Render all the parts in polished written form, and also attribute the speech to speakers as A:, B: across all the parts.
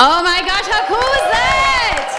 A: Oh my gosh, how cool is that?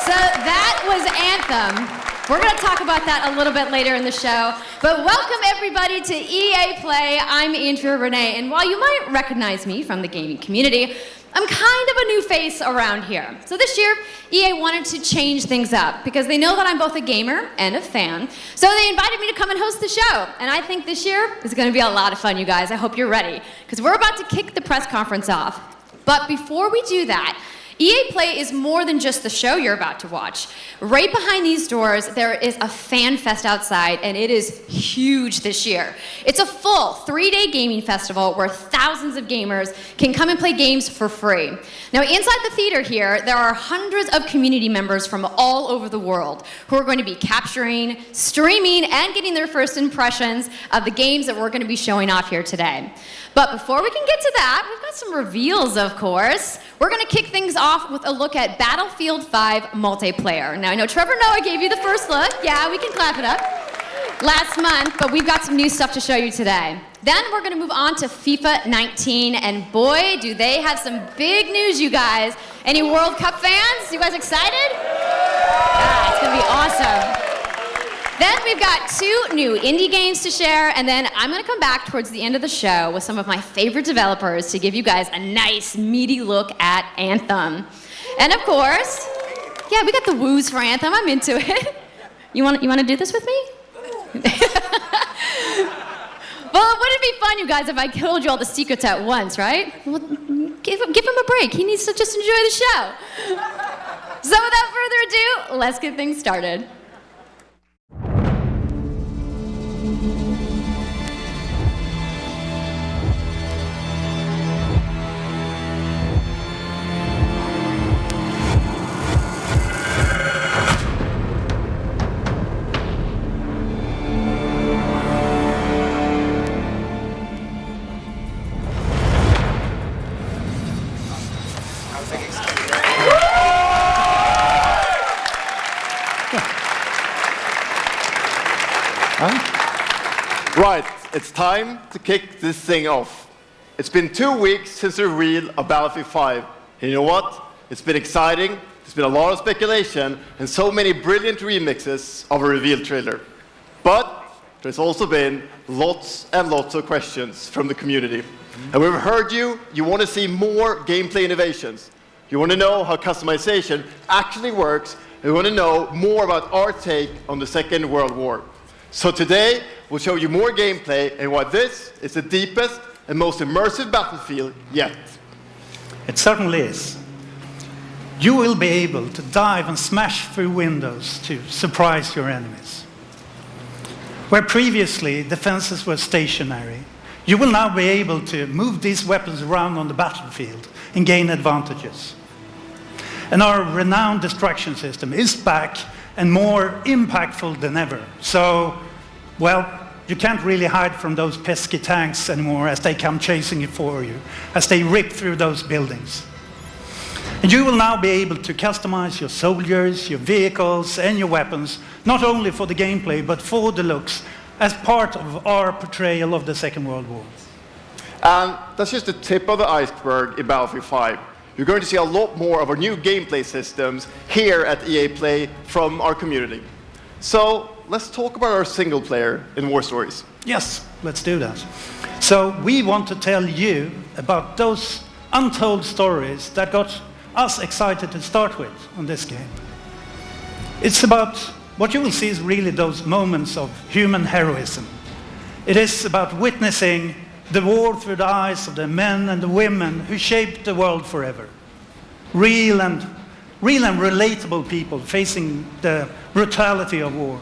A: So that was Anthem. We're going to talk about that a little bit later in the show. But welcome everybody to EA Play. I'm Andrea Renee, and while you might recognize me from the gaming community, I'm kind of a new face around here. So this year, EA wanted to change things up because they know that I'm both a gamer and a fan. So they invited me to come and host the show. And I think this year is going to be a lot of fun, you guys. I hope you're ready because we're about to kick the press conference off. But before we do that, EA Play is more than just the show you're about to watch. Right behind these doors, there is a fan fest outside, and it is huge this year. It's a full 3-day gaming festival where thousands of gamers can come and play games for free. Now, inside the theater here, there are hundreds of community members from all over the world who are going to be capturing, streaming, and getting their first impressions of the games that we're going to be showing off here today. But before we can get to that, we've got some reveals, of course. We're going to kick things off with a look at Battlefield 5 multiplayer. Now, I know Trevor Noah gave you the first look. Yeah, we can clap it up. Last month, but we've got some new stuff to show you today. Then we're going to move on to FIFA 19, and boy, do they have some big news, you guys. Any World Cup fans? You guys excited? Yeah, it's going to be awesome. Then we've got 2 new indie games to share, and then I'm going to come back towards the end of the show with some of my favorite developers to give you guys a nice, meaty look at Anthem. And of course, yeah, we got the woos for Anthem. I'm into it. You want to do this with me? Well, wouldn't it be fun, you guys, if I told you all the secrets at once, right? Well, give him a break. He needs to just enjoy the show. So without further ado, let's get things started.
B: Right, it's time to kick this thing off. It's been 2 weeks since the reveal of Battlefield 5. And you know what? It's been exciting, there's been a lot of speculation, and so many brilliant remixes of a reveal trailer. But there's also been lots and lots of questions from the community. And we've heard you want to see more gameplay innovations. You want to know how customization actually works, and you want to know more about our take on the Second World War. So today, we'll show you more gameplay and why this is the deepest and most immersive Battlefield yet.
C: It certainly is. You will be able to dive and smash through windows to surprise your enemies. Where previously defenses were stationary, you will now be able to move these weapons around on the battlefield and gain advantages. And our renowned destruction system is back and more impactful than ever. So, well, you can't really hide from those pesky tanks anymore as they come chasing you for you, as they rip through those buildings. And you will now be able to customize your soldiers, your vehicles, and your weapons, not only for the gameplay, but for the looks, as part of our portrayal of the Second World War.
B: And that's just the tip of the iceberg in Battlefield 5. You're going to see a lot more of our new gameplay systems here at EA Play from our community. So let's talk about our single player in War Stories.
C: Yes, let's do that. So we want to tell you about those untold stories that got us excited to start with on this game. It's about what you will see is really those moments of human heroism. It is about witnessing the war through the eyes of the men and the women who shaped the world forever. Real and relatable people facing the brutality of war.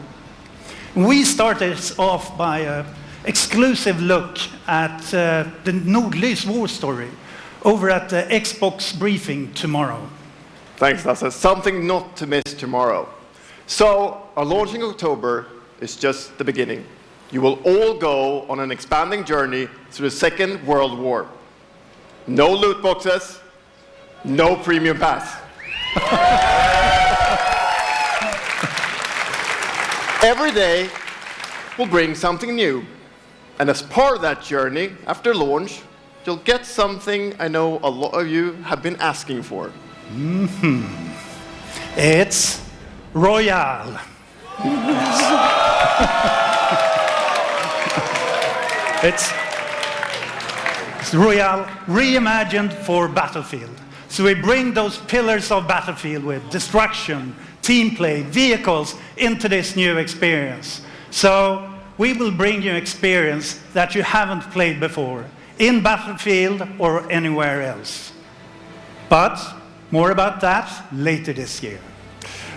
C: We started off by an exclusive look at the Nordlys war story over at the Xbox briefing tomorrow.
B: Thanks, Lasse. Something not to miss tomorrow. So, our launch in October is just the beginning. You will all go on an expanding journey through the Second World War. No loot boxes, no premium pass. Every day will bring something new. And as part of that journey, after launch, you'll get something I know a lot of you have been asking for.
C: It's Royale. It's Royale reimagined for Battlefield. So we bring those pillars of Battlefield with destruction, team play, vehicles into this new experience. So we will bring you experience that you haven't played before in Battlefield or anywhere else. But more about that later this year.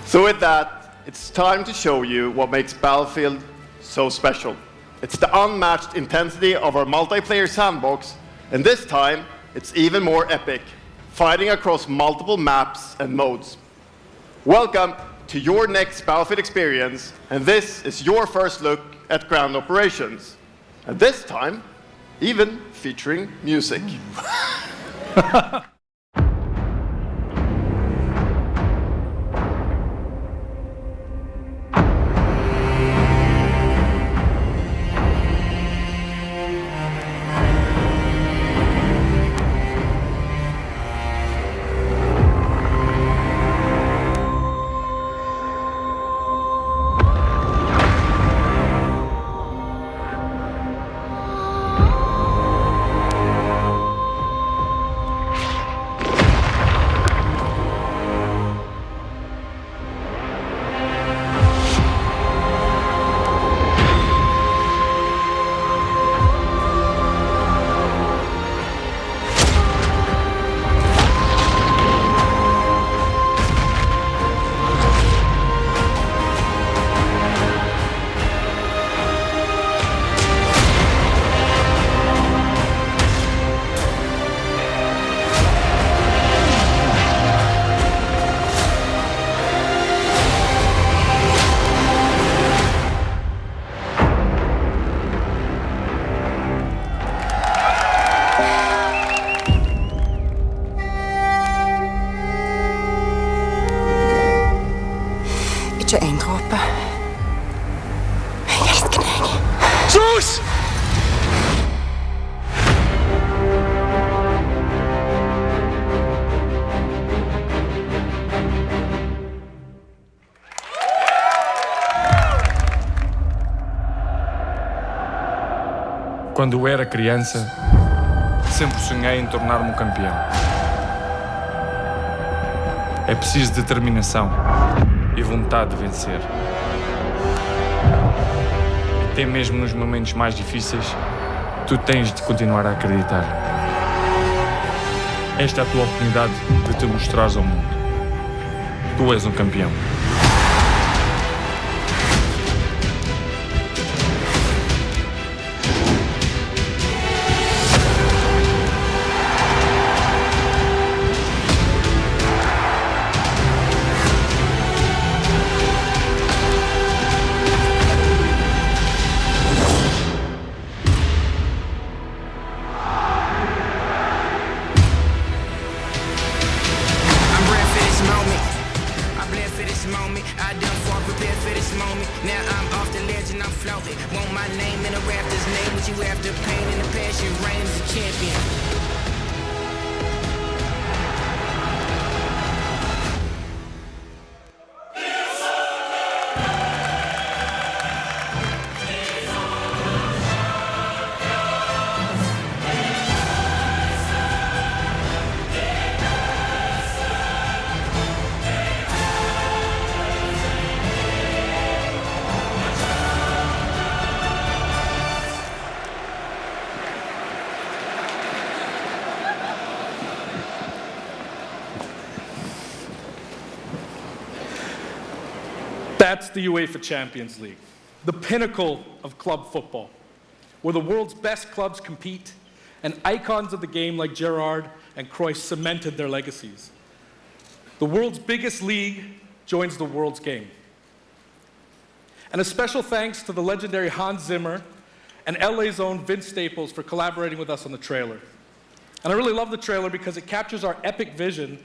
B: So with that, it's time to show you what makes Battlefield so special. It's the unmatched intensity of our multiplayer sandbox, and this time, it's even more epic, fighting across multiple maps and modes. Welcome to your next Battlefield experience, and this is your first look at ground operations. And this time, even featuring music.
D: Ikke en dråpe. Jeg elsker deg.
E: Sus! Quando eu era criança, sempre sonhei em tornar-me um campeão. É preciso determinação e vontade de vencer. Até mesmo nos momentos mais difíceis, tu tens de continuar a acreditar. Esta é a tua oportunidade de te mostrares ao mundo. Tu és um campeão.
F: That's the UEFA Champions League, the pinnacle of club football, where the world's best clubs compete and icons of the game like Gerrard and Cruyff cemented their legacies. The world's biggest league joins the world's game. And a special thanks to the legendary Hans Zimmer and LA's own Vince Staples for collaborating with us on the trailer. And I really love the trailer because it captures our epic vision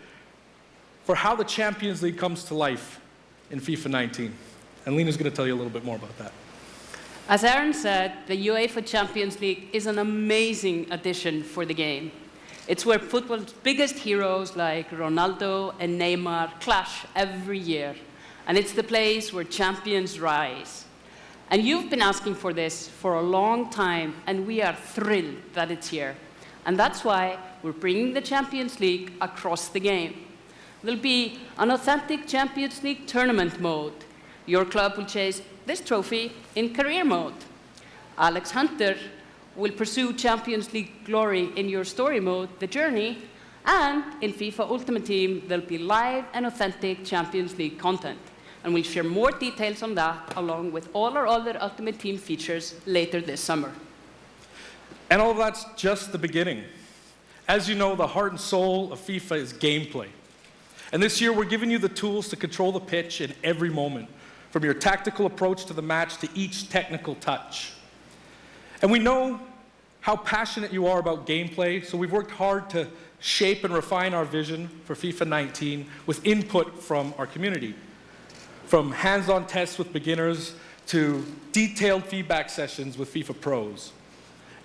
F: for how the Champions League comes to life in FIFA 19. And Lena's going to tell you a little bit more about that.
D: As Aaron said, the UEFA Champions League is an amazing addition for the game. It's where football's biggest heroes like Ronaldo and Neymar clash every year. And it's the place where champions rise. And you've been asking for this for a long time, and we are thrilled that it's here. And that's why we're bringing the Champions League across the game. There'll be an authentic Champions League tournament mode. Your club will chase this trophy in career mode. Alex Hunter will pursue Champions League glory in your story mode, The Journey, and in FIFA Ultimate Team, there'll be live and authentic Champions League content. And we'll share more details on that, along with all our other Ultimate Team features later this summer.
F: And all that's just the beginning. As you know, the heart and soul of FIFA is gameplay. And this year, we're giving you the tools to control the pitch in every moment, from your tactical approach to the match to each technical touch. And we know how passionate you are about gameplay, so we've worked hard to shape and refine our vision for FIFA 19 with input from our community. From hands-on tests with beginners to detailed feedback sessions with FIFA pros.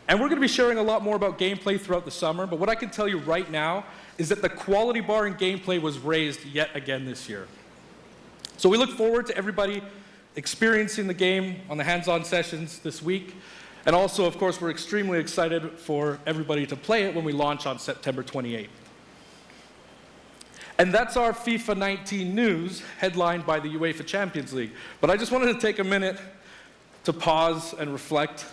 F: And we're going to be sharing a lot more about gameplay throughout the summer, but what I can tell you right now is that the quality bar in gameplay was raised yet again this year. So we look forward to everybody experiencing the game on the hands-on sessions this week. And also, of course, we're extremely excited for everybody to play it when we launch on September 28th. And that's our FIFA 19 news, headlined by the UEFA Champions League. But I just wanted to take a minute to pause and reflect.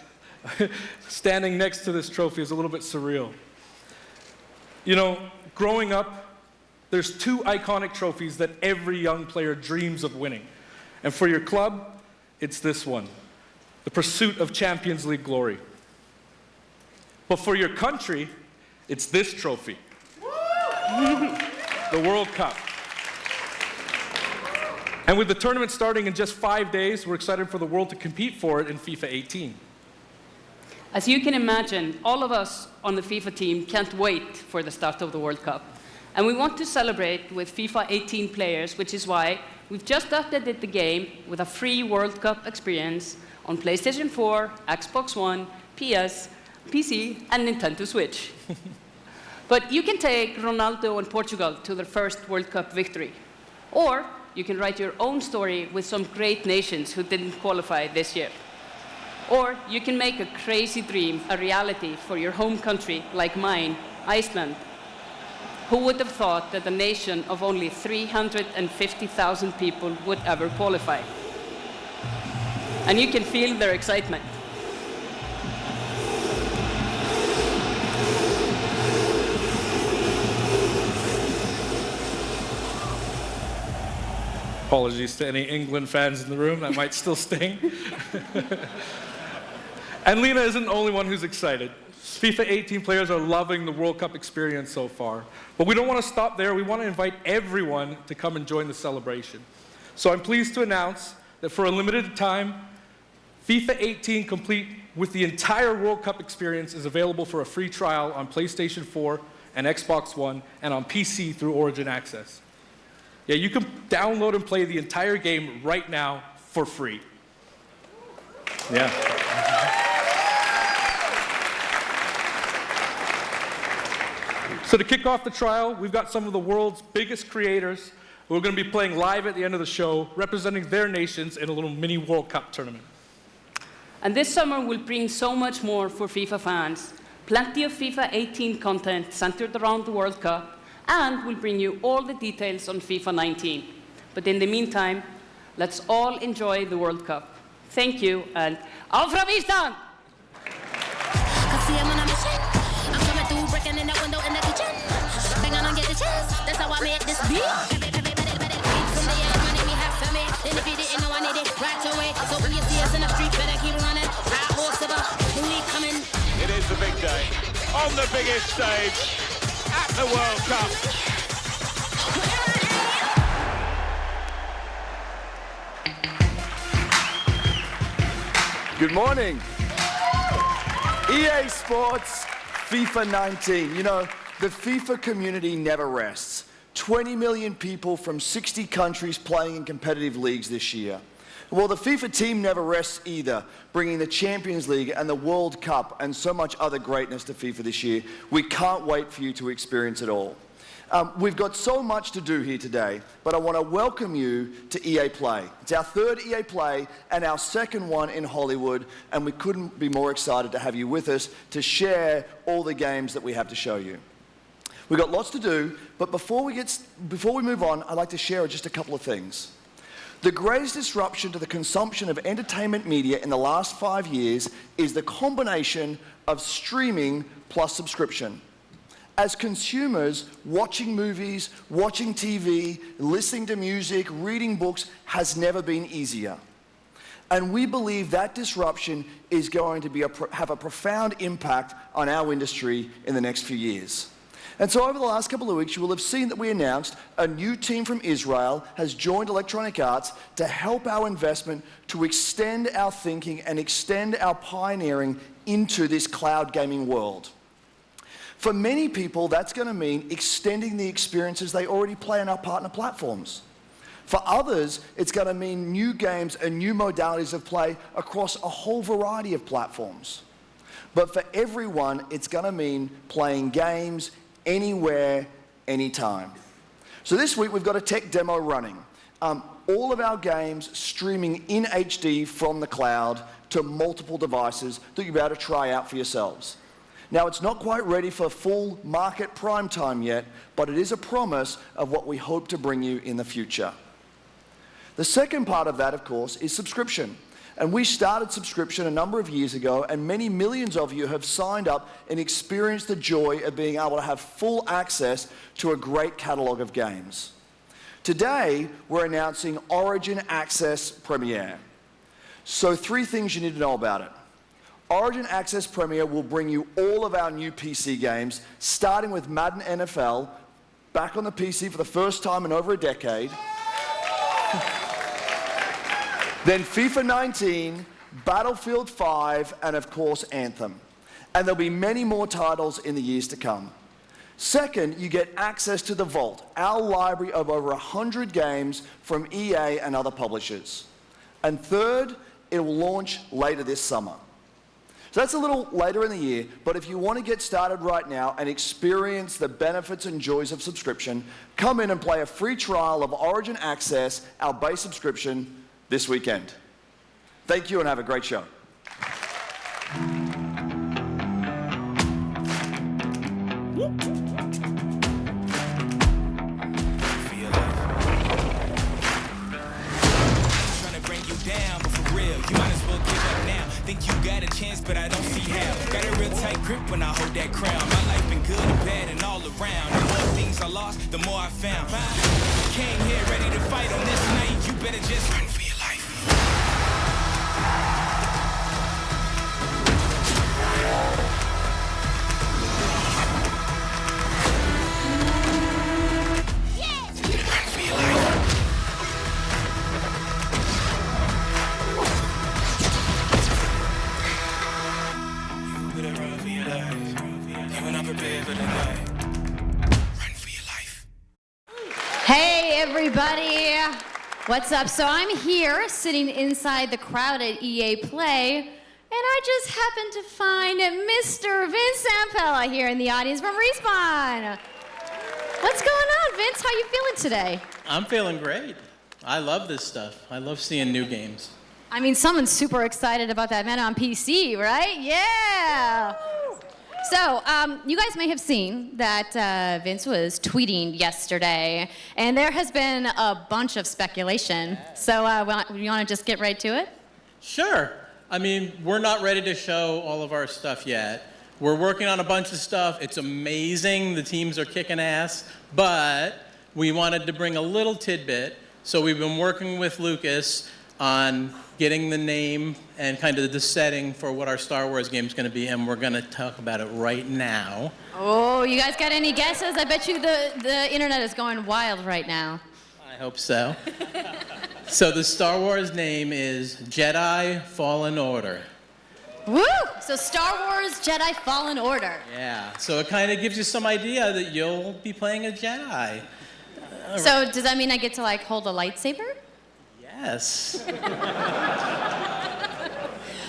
F: Standing next to this trophy is a little bit surreal. You know, growing up, there's two iconic trophies that every young player dreams of winning. And for your club, it's this one, the pursuit of Champions League glory. But for your country, it's this trophy, the World Cup. And with the tournament starting in just 5 days, we're excited for the world to compete for it in FIFA 18.
D: As you can imagine, all of us on the FIFA team can't wait for the start of the World Cup. And we want to celebrate with FIFA 18 players, which is why we've just updated the game with a free World Cup experience on PlayStation 4, Xbox One, PS, PC, and Nintendo Switch. But you can take Ronaldo and Portugal to their first World Cup victory. Or you can write your own story with some great nations who didn't qualify this year. Or you can make a crazy dream a reality for your home country, like mine, Iceland. Who would have thought that a nation of only 350,000 people would ever qualify? And you can feel their excitement.
F: Apologies to any England fans in the room, that might still sting. And Lena isn't the only one who's excited. FIFA 18 players are loving the World Cup experience so far. But we don't want to stop there. We want to invite everyone to come and join the celebration. So I'm pleased to announce that for a limited time, FIFA 18 complete with the entire World Cup experience is available for a free trial on PlayStation 4 and Xbox One and on PC through Origin Access. Yeah, you can download and play the entire game right now for free. Yeah. So to kick off the trial, we've got some of the world's biggest creators who are going to be playing live at the end of the show, representing their nations in a little mini World Cup tournament.
D: And this summer will bring so much more for FIFA fans. Plenty of FIFA 18 content centered around the World Cup, and we'll bring you all the details on FIFA 19. But in the meantime, let's all enjoy the World Cup. Thank you, and auf Ravistan!
G: That's how I made this beat. From the air, money we have for me. And if you didn't know, I need it right away. So when you see us in the street, better keep running. Our horse of a we coming.
H: It is the big day on the biggest stage at the World Cup.
I: Good morning. EA Sports, FIFA 19. You know, the FIFA community never rests. 20 million people from 60 countries playing in competitive leagues this year. Well, the FIFA team never rests either, bringing the Champions League and the World Cup and so much other greatness to FIFA this year. We can't wait for you to experience it all. We've got so much to do here today, but I want to welcome you to EA Play. It's our third EA Play and our second one in Hollywood, and we couldn't be more excited to have you with us to share all the games that we have to show you. We've got lots to do, but before we move on, I'd like to share just a couple of things. The greatest disruption to the consumption of entertainment media in the last 5 years is the combination of streaming plus subscription. As consumers, watching movies, watching TV, listening to music, reading books has never been easier. And we believe that disruption is going to have a profound impact on our industry in the next few years. And so over the last couple of weeks, you will have seen that we announced a new team from Israel has joined Electronic Arts to help our investment to extend our thinking and extend our pioneering into this cloud gaming world. For many people, that's going to mean extending the experiences they already play on our partner platforms. For others, it's going to mean new games and new modalities of play across a whole variety of platforms. But for everyone, it's going to mean playing games anywhere, anytime. So this week, we've got a tech demo running. All of our games streaming in HD from the cloud to multiple devices that you'll be able to try out for yourselves. Now, it's not quite ready for full market prime time yet, but it is a promise of what we hope to bring you in the future. The second part of that, of course, is subscription. And we started subscription a number of years ago, and many millions of you have signed up and experienced the joy of being able to have full access to a great catalog of games. Today, we're announcing Origin Access Premier. So 3 things you need to know about it. Origin Access Premier will bring you all of our new PC games, starting with Madden NFL, back on the PC for the first time in over a decade. Then FIFA 19, Battlefield 5, and of course Anthem. And there'll be many more titles in the years to come. Second, you get access to the Vault, our library of over 100 games from EA and other publishers. And third, it will launch later this summer. So that's a little later in the year, but if you want to get started right now and experience the benefits and joys of subscription, come in and play a free trial of Origin Access, our base subscription, this weekend. Thank you and have a great show.
J: Think you got a chance, but I don't see how. Got a real tight grip when I hold that crown. My life been good and bad and all around. The more things I lost, the more I found. Came here ready to fight on this night. You better just run for your life. Run for your life.
A: Hey everybody, what's up? So I'm here sitting inside the crowd at EA Play, and I just happened to find Mr. Vince Zampella here in the audience from Respawn. What's going on, Vince? How you feeling today?
K: I'm feeling great. I love this stuff. I love seeing new games.
A: I mean, someone's super excited about that man on PC, right? Yeah! So, you guys may have seen that Vince was tweeting yesterday, and there has been a bunch of speculation. So, you want to just get right to it?
K: Sure. I mean, we're not ready to show all of our stuff yet. We're working on a bunch of stuff. It's amazing. The teams are kicking ass. But we wanted to bring a little tidbit. So we've been working with Lucas on getting the name and kind of the setting for what our Star Wars game is going to be, and we're going to talk about it right now.
A: Oh, you guys got any guesses? I bet you the internet is going wild right now.
K: I hope so. So the Star Wars name is Jedi Fallen Order.
A: Woo! So Star Wars Jedi Fallen Order.
K: Yeah, so it kind of gives you some idea that you'll be playing a Jedi.
A: So does that mean I get to like hold a lightsaber?
K: Yes.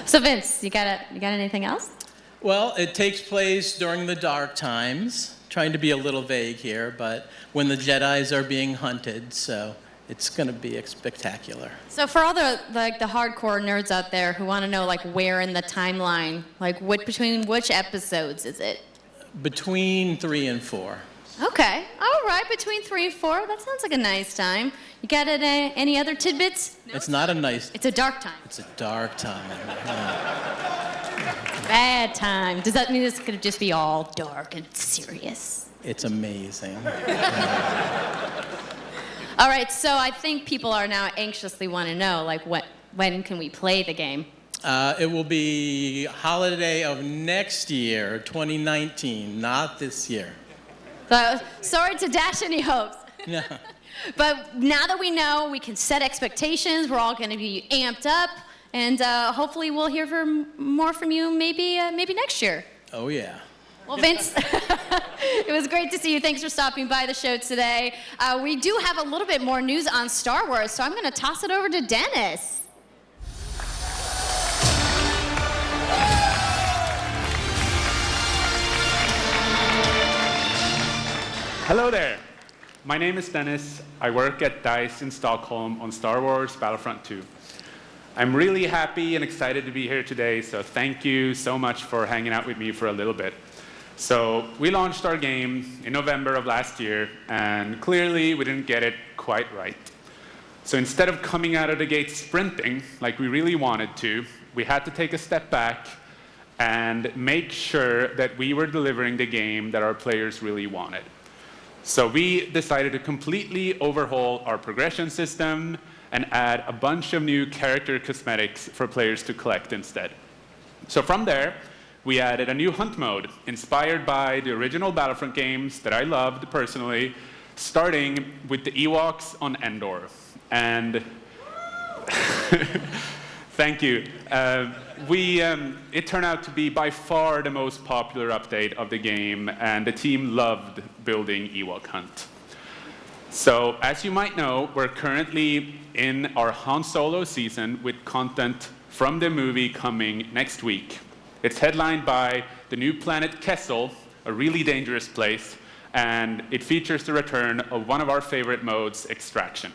A: So Vince, you got anything else?
K: Well, it takes place during the dark times. Trying to be a little vague here, but when the Jedis are being hunted, so it's going to be spectacular.
A: So for all the hardcore nerds out there who want to know where in the timeline, between which episodes is it?
K: Between 3 and 4.
A: Okay, all right, between 3 and 4. That sounds like a nice time. You got any other tidbits?
K: It's not a nice.
A: It's a dark time.
K: It's a dark time.
A: Bad time. Does that mean it's going to just be all dark and serious?
K: It's amazing.
A: All right, so I think people are now anxiously want to know, when can we play the game?
K: It will be holiday of next year, 2019, not this year.
A: So, sorry to dash any hopes.
K: No.
A: But now that we know, we can set expectations. We're all going to be amped up, and hopefully we'll hear more from you maybe next year.
K: Oh, yeah.
A: Well, Vince, it was great to see you. Thanks for stopping by the show today. We do have a little bit more news on Star Wars, so I'm going to toss it over to Dennis.
L: Hello there. My name is Dennis. I work at DICE in Stockholm on Star Wars Battlefront 2. I'm really happy and excited to be here today, so thank you so much for hanging out with me for a little bit. So we launched our game in November of last year, and clearly we didn't get it quite right. So instead of coming out of the gate sprinting like we really wanted to, we had to take a step back and make sure that we were delivering the game that our players really wanted. So we decided to completely overhaul our progression system and add a bunch of new character cosmetics for players to collect instead. So from there, we added a new hunt mode inspired by the original Battlefront games that I loved personally, starting with the Ewoks on Endor. And thank you. It turned out to be by far the most popular update of the game, and the team loved building Ewok Hunt. So, as you might know, we're currently in our Han Solo season with content from the movie coming next week. It's headlined by the new planet Kessel, a really dangerous place, and it features the return of one of our favorite modes, Extraction.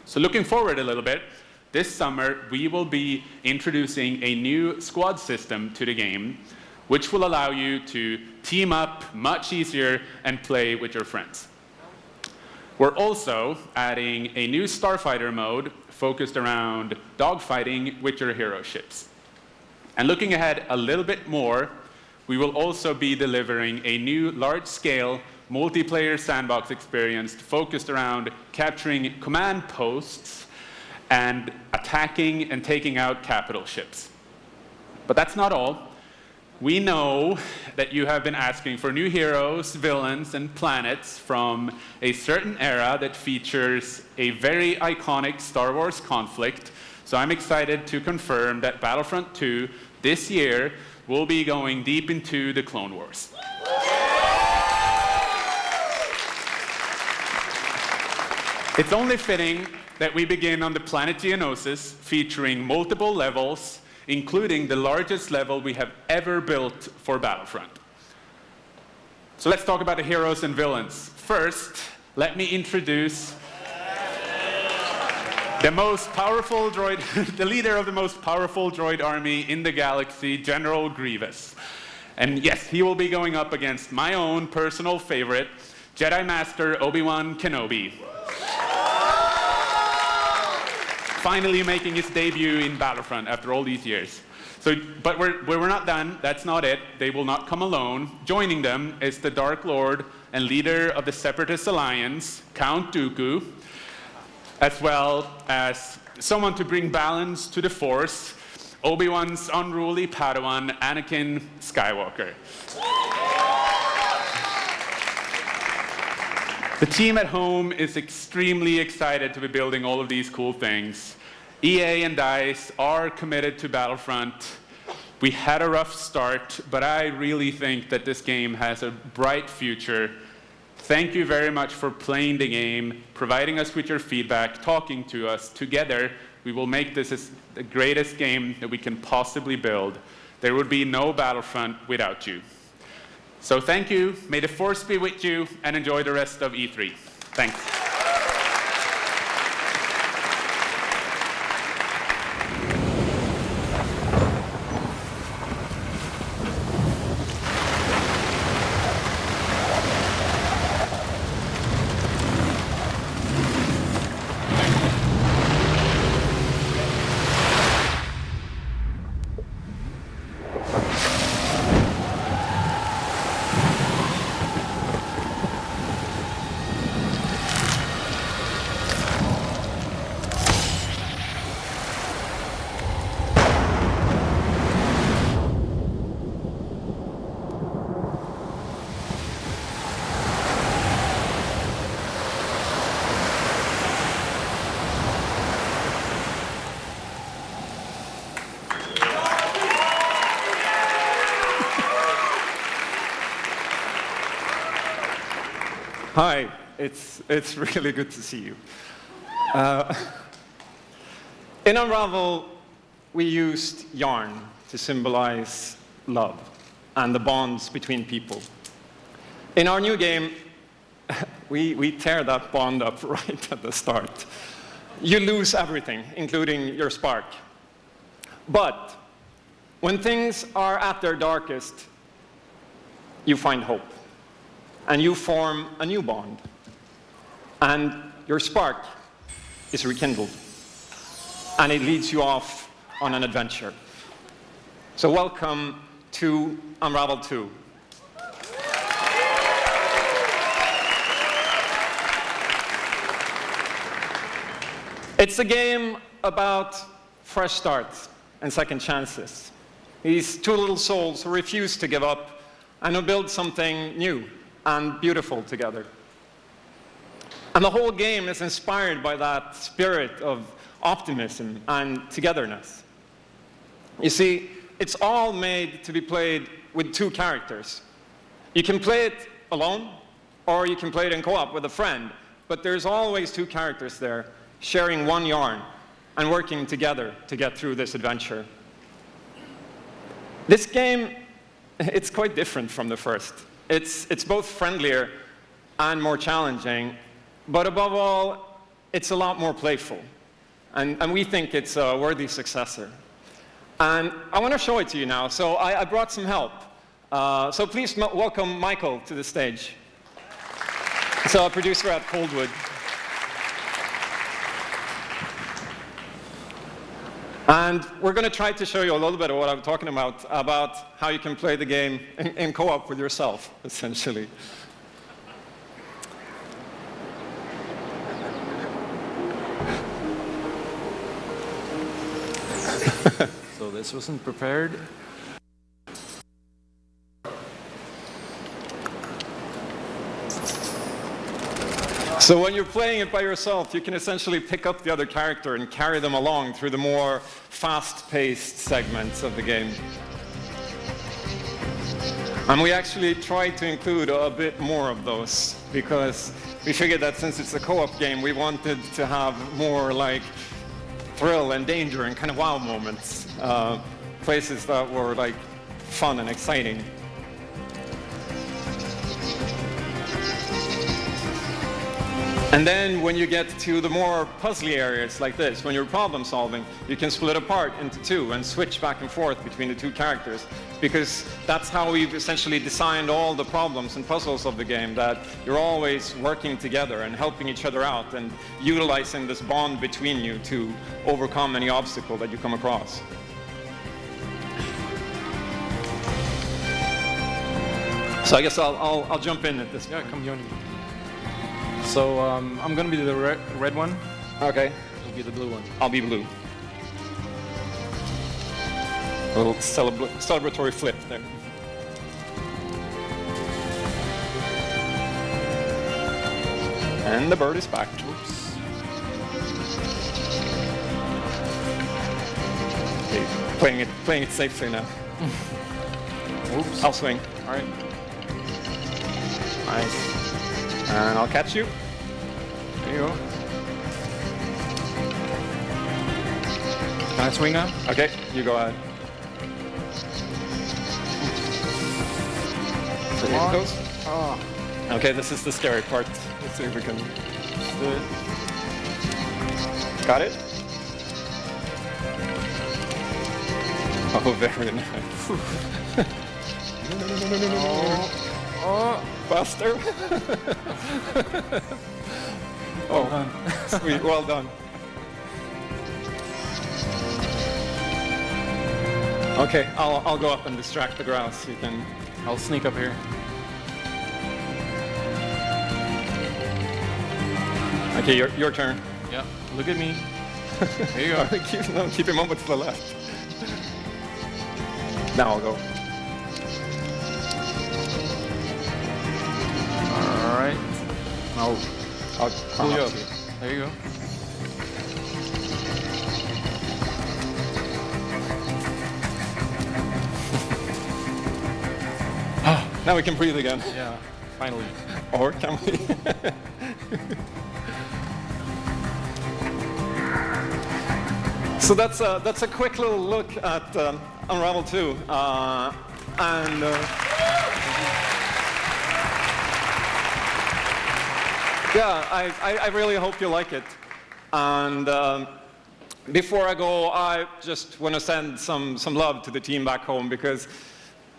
L: So looking forward a little bit, this summer we will be introducing a new squad system to the game, which will allow you to team up much easier and play with your friends. We're also adding a new starfighter mode focused around dogfighting with your hero ships. And looking ahead a little bit more, we will also be delivering a new large-scale multiplayer sandbox experience focused around capturing command posts and attacking and taking out capital ships. But that's not all. We know that you have been asking for new heroes, villains, and planets from a certain era that features a very iconic Star Wars conflict. So I'm excited to confirm that Battlefront 2 this year will be going deep into the Clone Wars. It's only fitting that we begin on the planet Geonosis, featuring multiple levels, including the largest level we have ever built for Battlefront. So let's talk about the heroes and villains. First, let me introduce the most powerful droid, the leader of the most powerful droid army in the galaxy, General Grievous. And yes, he will be going up against my own personal favorite, Jedi Master Obi-Wan Kenobi. Finally making his debut in Battlefront after all these years. But we're not done. That's not it. They will not come alone. Joining them is the Dark Lord and leader of the Separatist Alliance, Count Dooku, as well as someone to bring balance to the Force, Obi-Wan's unruly Padawan, Anakin Skywalker. The team at home is extremely excited to be building all of these cool things. EA and DICE are committed to Battlefront. We had a rough start, but I really think that this game has a bright future Thank you very much for playing the game, providing us with your feedback, talking to us. Together, we will make this the greatest game that we can possibly build. There would be no Battlefront without you. So thank you, may the Force be with you, and enjoy the rest of E3. Thanks.
M: Hi, it's really good to see you. In Unravel, we used yarn to symbolize love and the bonds between people. In our new game, we tear that bond up right at the start. You lose everything, including your spark. But when things are at their darkest, you find hope. And you form a new bond. And your spark is rekindled. And it leads you off on an adventure. So welcome to Unravel 2. It's a game about fresh starts and second chances. These two little souls who refuse to give up and who build something new and beautiful together. And the whole game is inspired by that spirit of optimism and togetherness. You see, it's all made to be played with two characters. You can play it alone, or you can play it in co-op with a friend, but there's always two characters there, sharing one yarn and working together to get through this adventure. This game, it's quite different from the first. It's both friendlier and more challenging, but above all, it's a lot more playful. And we think it's a worthy successor. And I want to show it to you now, so I brought some help. So please welcome Michael to the stage. He's a producer at Coldwood. And we're going to try to show you a little bit of what I'm talking about how you can play the game in co-op with yourself, essentially.
N: So this wasn't prepared.
M: So when you're playing it by yourself, you can essentially pick up the other character and carry them along through the more fast-paced segments of the game. And we actually tried to include a bit more of those because we figured that since it's a co-op game, we wanted to have more like thrill and danger and kind of wow moments, places that were like fun and exciting. And then when you get to the more puzzly areas like this, when you're problem solving, you can split apart into two and switch back and forth between the two characters, because that's how we've essentially designed all the problems and puzzles of the game, that you're always working together and helping each other out and utilizing this bond between you to overcome any obstacle that you come across. So I guess I'll jump in at this point.
N: Yeah, come join me. So I'm gonna be the red one.
M: Okay.
N: You'll be the blue one.
M: I'll be blue. A little celebratory flip there. And the bird is back.
N: Oops.
M: Okay, playing it safely now.
N: Oops.
M: I'll swing.
N: All right.
M: Nice. And I'll catch you. There you go.
N: Can I swing now?
M: Okay, you go ahead. So here it goes.
N: Oh.
M: Okay, this is the scary part. Let's see if we can do it. Got it? Oh, very nice. Oh, faster. Oh, sweet, well done. Okay, I'll go up and distract the grouse. You can.
N: I'll sneak up here.
M: Okay, your turn.
N: Yeah, look at me. There you go.
M: keep him over to the left. Now I'll go.
N: All right. Now
M: I'll pull you up.
N: There you go.
M: Now we can breathe again.
N: Yeah, finally.
M: Or can we? So that's a quick little look at Unravel 2. Yeah, I really hope you like it. And before I go, I just want to send some love to the team back home, because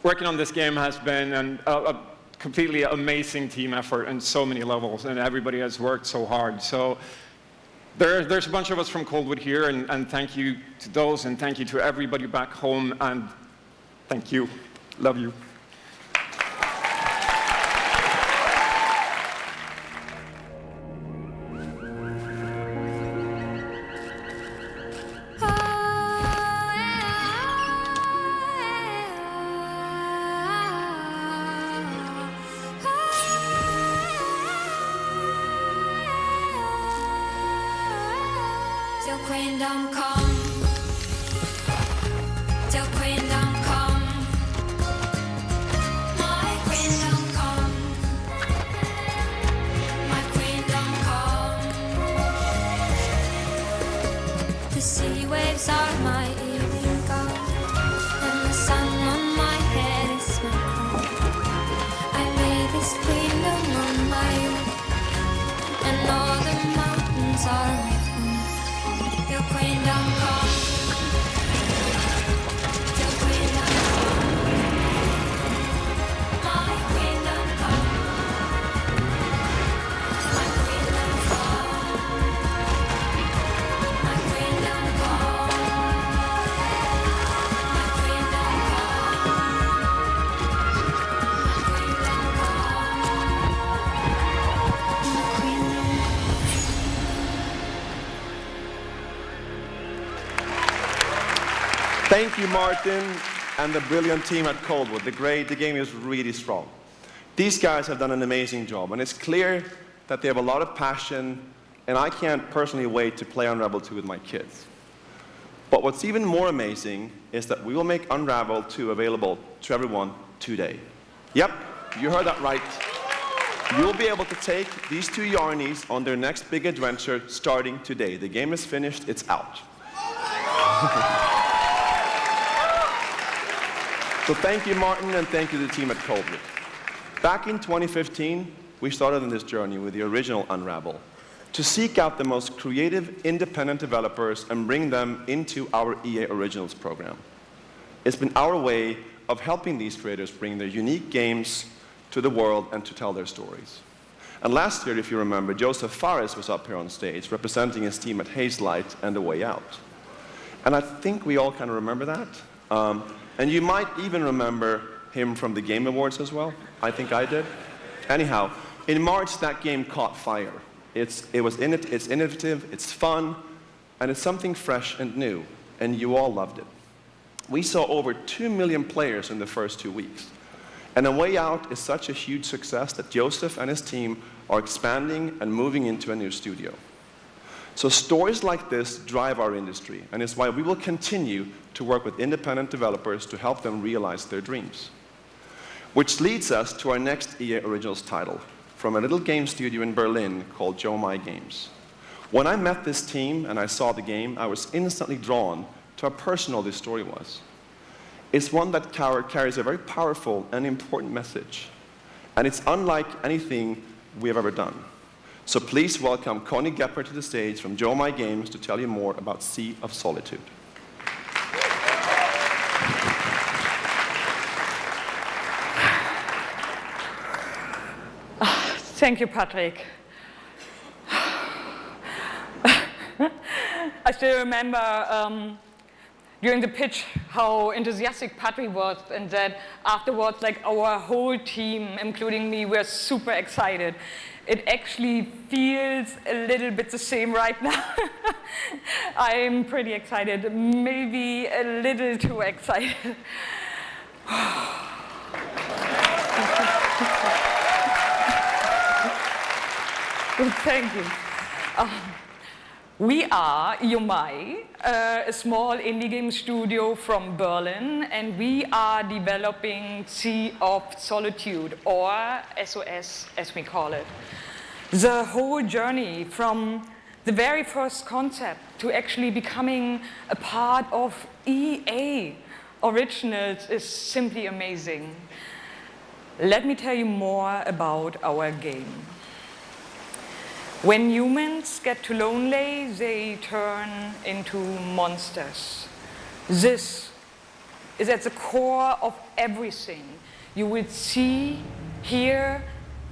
M: working on this game has been a completely amazing team effort on so many levels, and everybody has worked so hard. So there's a bunch of us from Coldwood here, and thank you to those, and thank you to everybody back home, and thank you. Love you.
G: Till queendom come, till queendom come, my queendom come, my queendom come. The sea waves are my evening gown, and the sun on my head is my crown. I made this queendom on my own, and all the mountains are my till queendom come, till queendom come, my queendom come, my queendom come, my queendom come, my queendom
O: Thank you, Martin, and the brilliant team at Coldwood. The game is really strong. These guys have done an amazing job, and it's clear that they have a lot of passion, and I can't personally wait to play Unravel 2 with my kids. But what's even more amazing is that we will make Unravel 2 available to everyone today. Yep, you heard that right. You'll be able to take these two Yarnies on their next big adventure starting today. The game is finished, it's out. So thank you, Martin, and thank you to the team at Coldwood. Back in 2015, we started on this journey with the original Unravel to seek out the most creative, independent developers and bring them into our EA Originals program. It's been our way of helping these creators bring their unique games to the world and to tell their stories. And last year, if you remember, Joseph Fares was up here on stage representing his team at Hazelight and The Way Out. And I think we all kind of remember that. And you might even remember him from the Game Awards as well. I think I did. Anyhow, in March, that game caught fire. It's innovative, it's fun, and it's something fresh and new, and you all loved it. We saw over 2 million players in the first 2 weeks. And A Way Out is such a huge success that Joseph and his team are expanding and moving into a new studio. So stories like this drive our industry, and it's why we will continue to work with independent developers to help them realize their dreams. Which leads us to our next EA Originals title, from a little game studio in Berlin called Jedi Games. When I met this team and I saw the game, I was instantly drawn to how personal this story was. It's one that carries a very powerful and important message, and it's unlike anything we have ever done. So please welcome Connie Gepper to the stage from Jedi Games to tell you more about Sea of Solitude.
P: Thank you, Patrick. I still remember during the pitch how enthusiastic Patrick was, and that afterwards, like, our whole team, including me, were super excited. It actually feels a little bit the same right now. I'm pretty excited, maybe a little too excited. Thank you. We are Yomai, a small indie game studio from Berlin, and we are developing Sea of Solitude, or SOS as we call it. The whole journey from the very first concept to actually becoming a part of EA Originals is simply amazing. Let me tell you more about our game. When humans get too lonely, they turn into monsters. This is at the core of everything you will see, hear,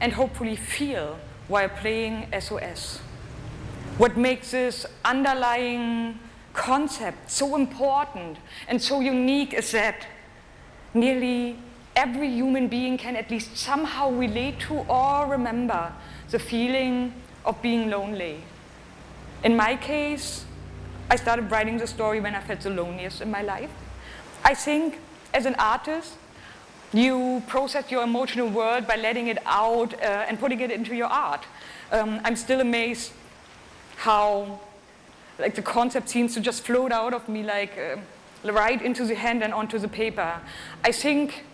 P: and hopefully feel while playing SOS. What makes this underlying concept so important and so unique is that nearly every human being can at least somehow relate to or remember the feeling of being lonely. In my case, I started writing the story when I felt the loneliest in my life. I think as an artist, you process your emotional world by letting it out and putting it into your art. I'm still amazed how the concept seems to just float out of me right into the hand and onto the paper. I think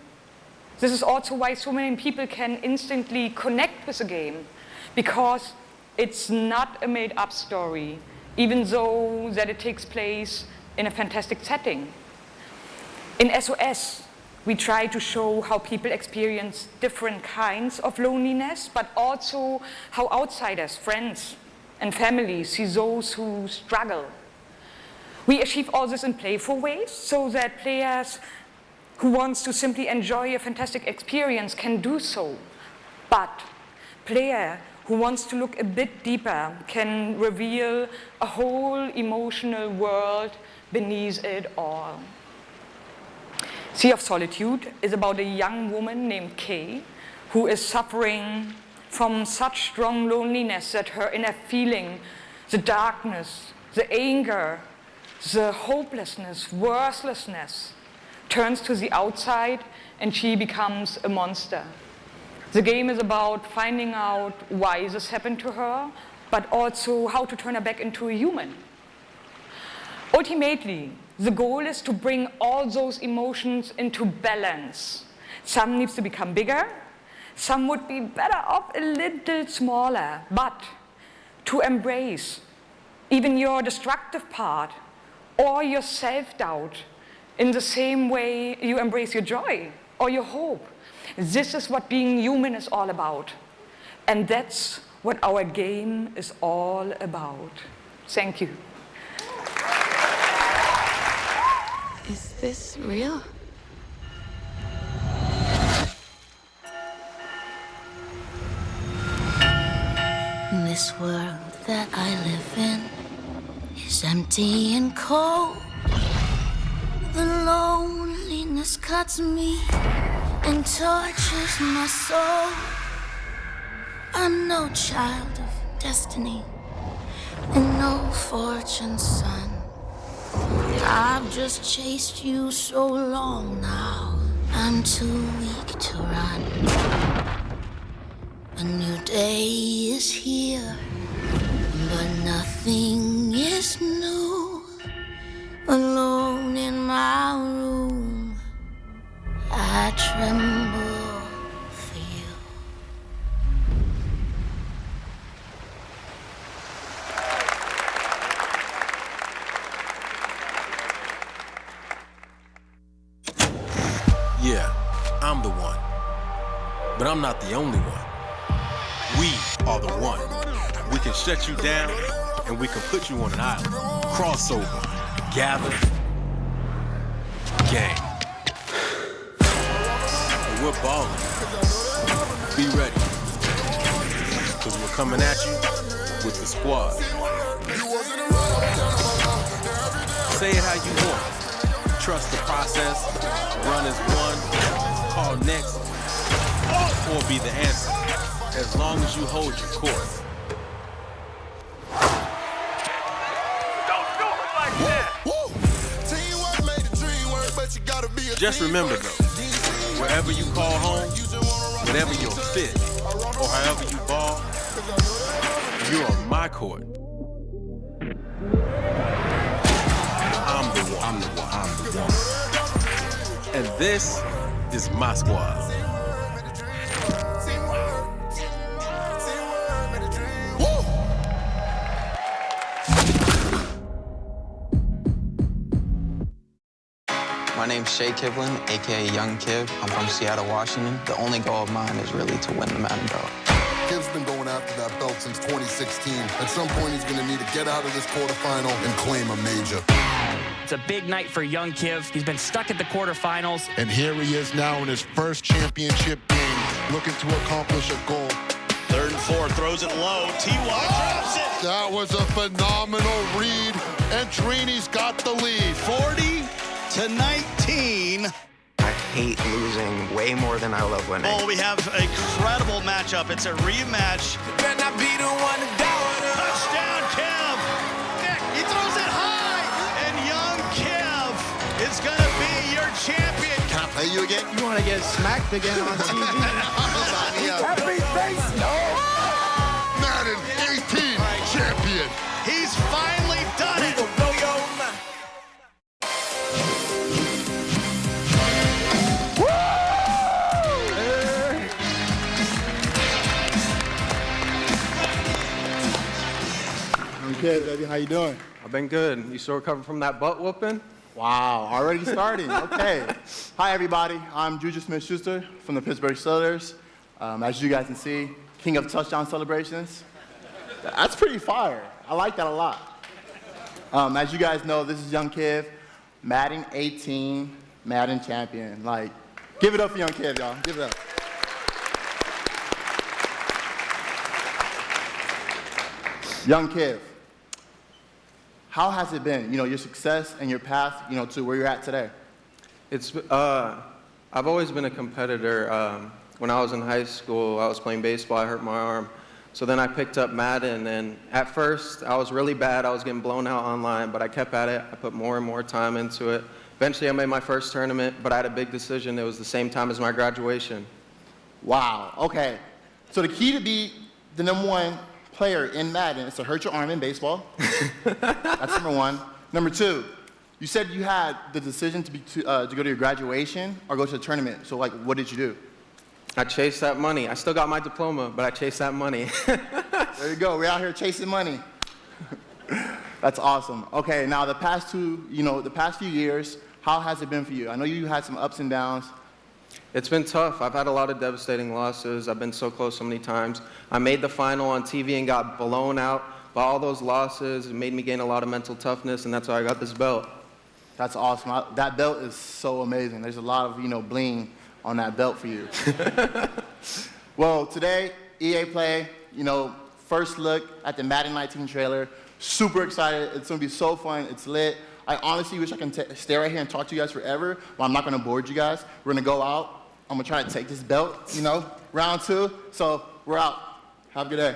P: this is also why so many people can instantly connect with the game, because it's not a made-up story, even though that it takes place in a fantastic setting. In SOS, we try to show how people experience different kinds of loneliness, but also how outsiders, friends, and families see those who struggle. We achieve all this in playful ways so that players who want to simply enjoy a fantastic experience can do so. But player who wants to look a bit deeper can reveal a whole emotional world beneath it all. Sea of Solitude is about a young woman named Kay who is suffering from such strong loneliness that her inner feeling, the darkness, the anger, the hopelessness, worthlessness, turns to the outside and she becomes a monster. The game is about finding out why this happened to her, but also how to turn her back into a human. Ultimately, the goal is to bring all those emotions into balance. Some needs to become bigger, some would be better off a little smaller, but to embrace even your destructive part or your self-doubt in the same way you embrace your joy or your hope. This is what being human is all about. And that's what our game is all about. Thank you.
Q: Is this real? This world that I live in is empty and cold. The loneliness cuts me and tortures my soul. I'm no child of destiny and no fortune's son. I've just chased you so long now, I'm too weak to run. A new day is here, but nothing is new. Alone in my room, I tremble for you.
R: Yeah, I'm the one. But I'm not the only one. We are the one. We can shut you down, and we can put you on an island. Crossover. Gather. Gang. And we're balling. Be ready. Because we're coming at you with the squad. Say it how you want. Trust the process. Run as one. Call next. Or be the answer. As long as you hold your course. Just remember though, wherever you call home, whatever your fit, or however you ball, you're on my court. I'm the one. I'm the one. I'm the one. And this is my squad.
S: My name's Shay Kivlin, aka Young Kiv. I'm from Seattle, Washington. The only goal of mine is really to win the Madden belt.
T: Kiv's been going after that belt since 2016. At some point, he's going to need to get out of this quarterfinal and claim a major.
U: It's a big night for Young Kiv. He's been stuck at the quarterfinals.
T: And here he is now in his first championship game, looking to accomplish a goal.
H: 3rd and 4, throws it low. T.Y. drops it.
T: That was a phenomenal read, and Trini's got the lead.
H: 40-19.
S: I hate losing way more than I love winning.
H: Oh, we have a credible matchup. It's a rematch. Can I be the one to touchdown, Kev. He throws it high, and Young Kev is going to be your champion.
T: Can I play you again?
V: You want to get smacked again on TV?
T: Happy face, no! Madden 18 champion.
H: He's finally done it.
V: Okay, baby, how you doing?
M: I've been good. You still recovering from that butt whooping?
V: Wow, already starting. Okay. Hi, everybody. I'm Juju Smith-Schuster from the Pittsburgh Steelers. As you guys can see, king of touchdown celebrations. That's pretty fire. I like that a lot. As you guys know, this is Young Kiv, Madden 18, Madden champion. Like, give it up for Young Kiv, y'all. Give it up. Young Kiv, how has it been, your success and your path, to where you're at today?
M: It's, I've always been a competitor. When I was in high school, I was playing baseball, I hurt my arm. So then I picked up Madden, and at first, I was really bad. I was getting blown out online, but I kept at it. I put more and more time into it. Eventually, I made my first tournament, but I had a big decision. It was the same time as my graduation.
V: Wow, okay. So the key to be the #1 player in Madden is to hurt your arm in baseball. That's number one. Number two, you said you had the decision to go to your graduation or go to a tournament. So, like, what did you do?
M: I chased that money. I still got my diploma, but I chased that money.
V: There you go. We're out here chasing money. That's awesome. Okay, now the past few years, how has it been for you? I know you had some ups and downs.
M: It's been tough. I've had a lot of devastating losses. I've been so close so many times. I made the final on TV and got blown out by all those losses. It made me gain a lot of mental toughness, and that's why I got this belt.
V: That's awesome. That belt is so amazing. There's a lot of, bling on that belt for you. Well, today, EA Play, first look at the Madden 19 trailer. Super excited. It's going to be so fun. It's lit. I honestly wish I can stay right here and talk to you guys forever, but I'm not going to board you guys. We're going to go out. I'm going to try to take this belt, round 2. So we're out. Have a good day.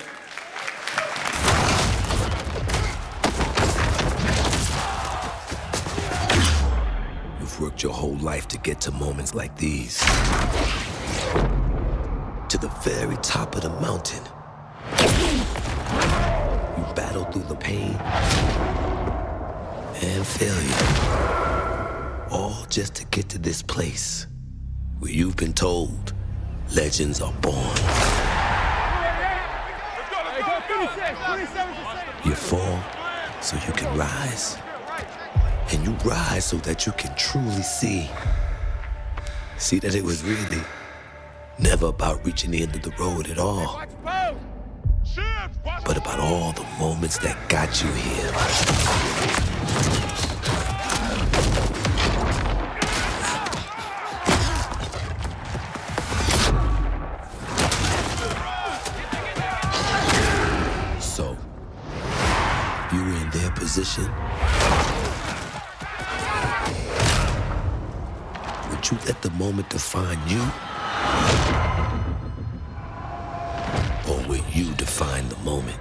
W: You've worked your whole life to get to moments like these. To the very top of the mountain. You battled through the pain and failure. All just to get to this place where you've been told legends are born. You fall so you can rise. And you rise so that you can truly see. see that it was really never about reaching the end of the road at all, but about all the moments that got you here. So, if you were in their position, would you let the moment define you? Or will you define the moment?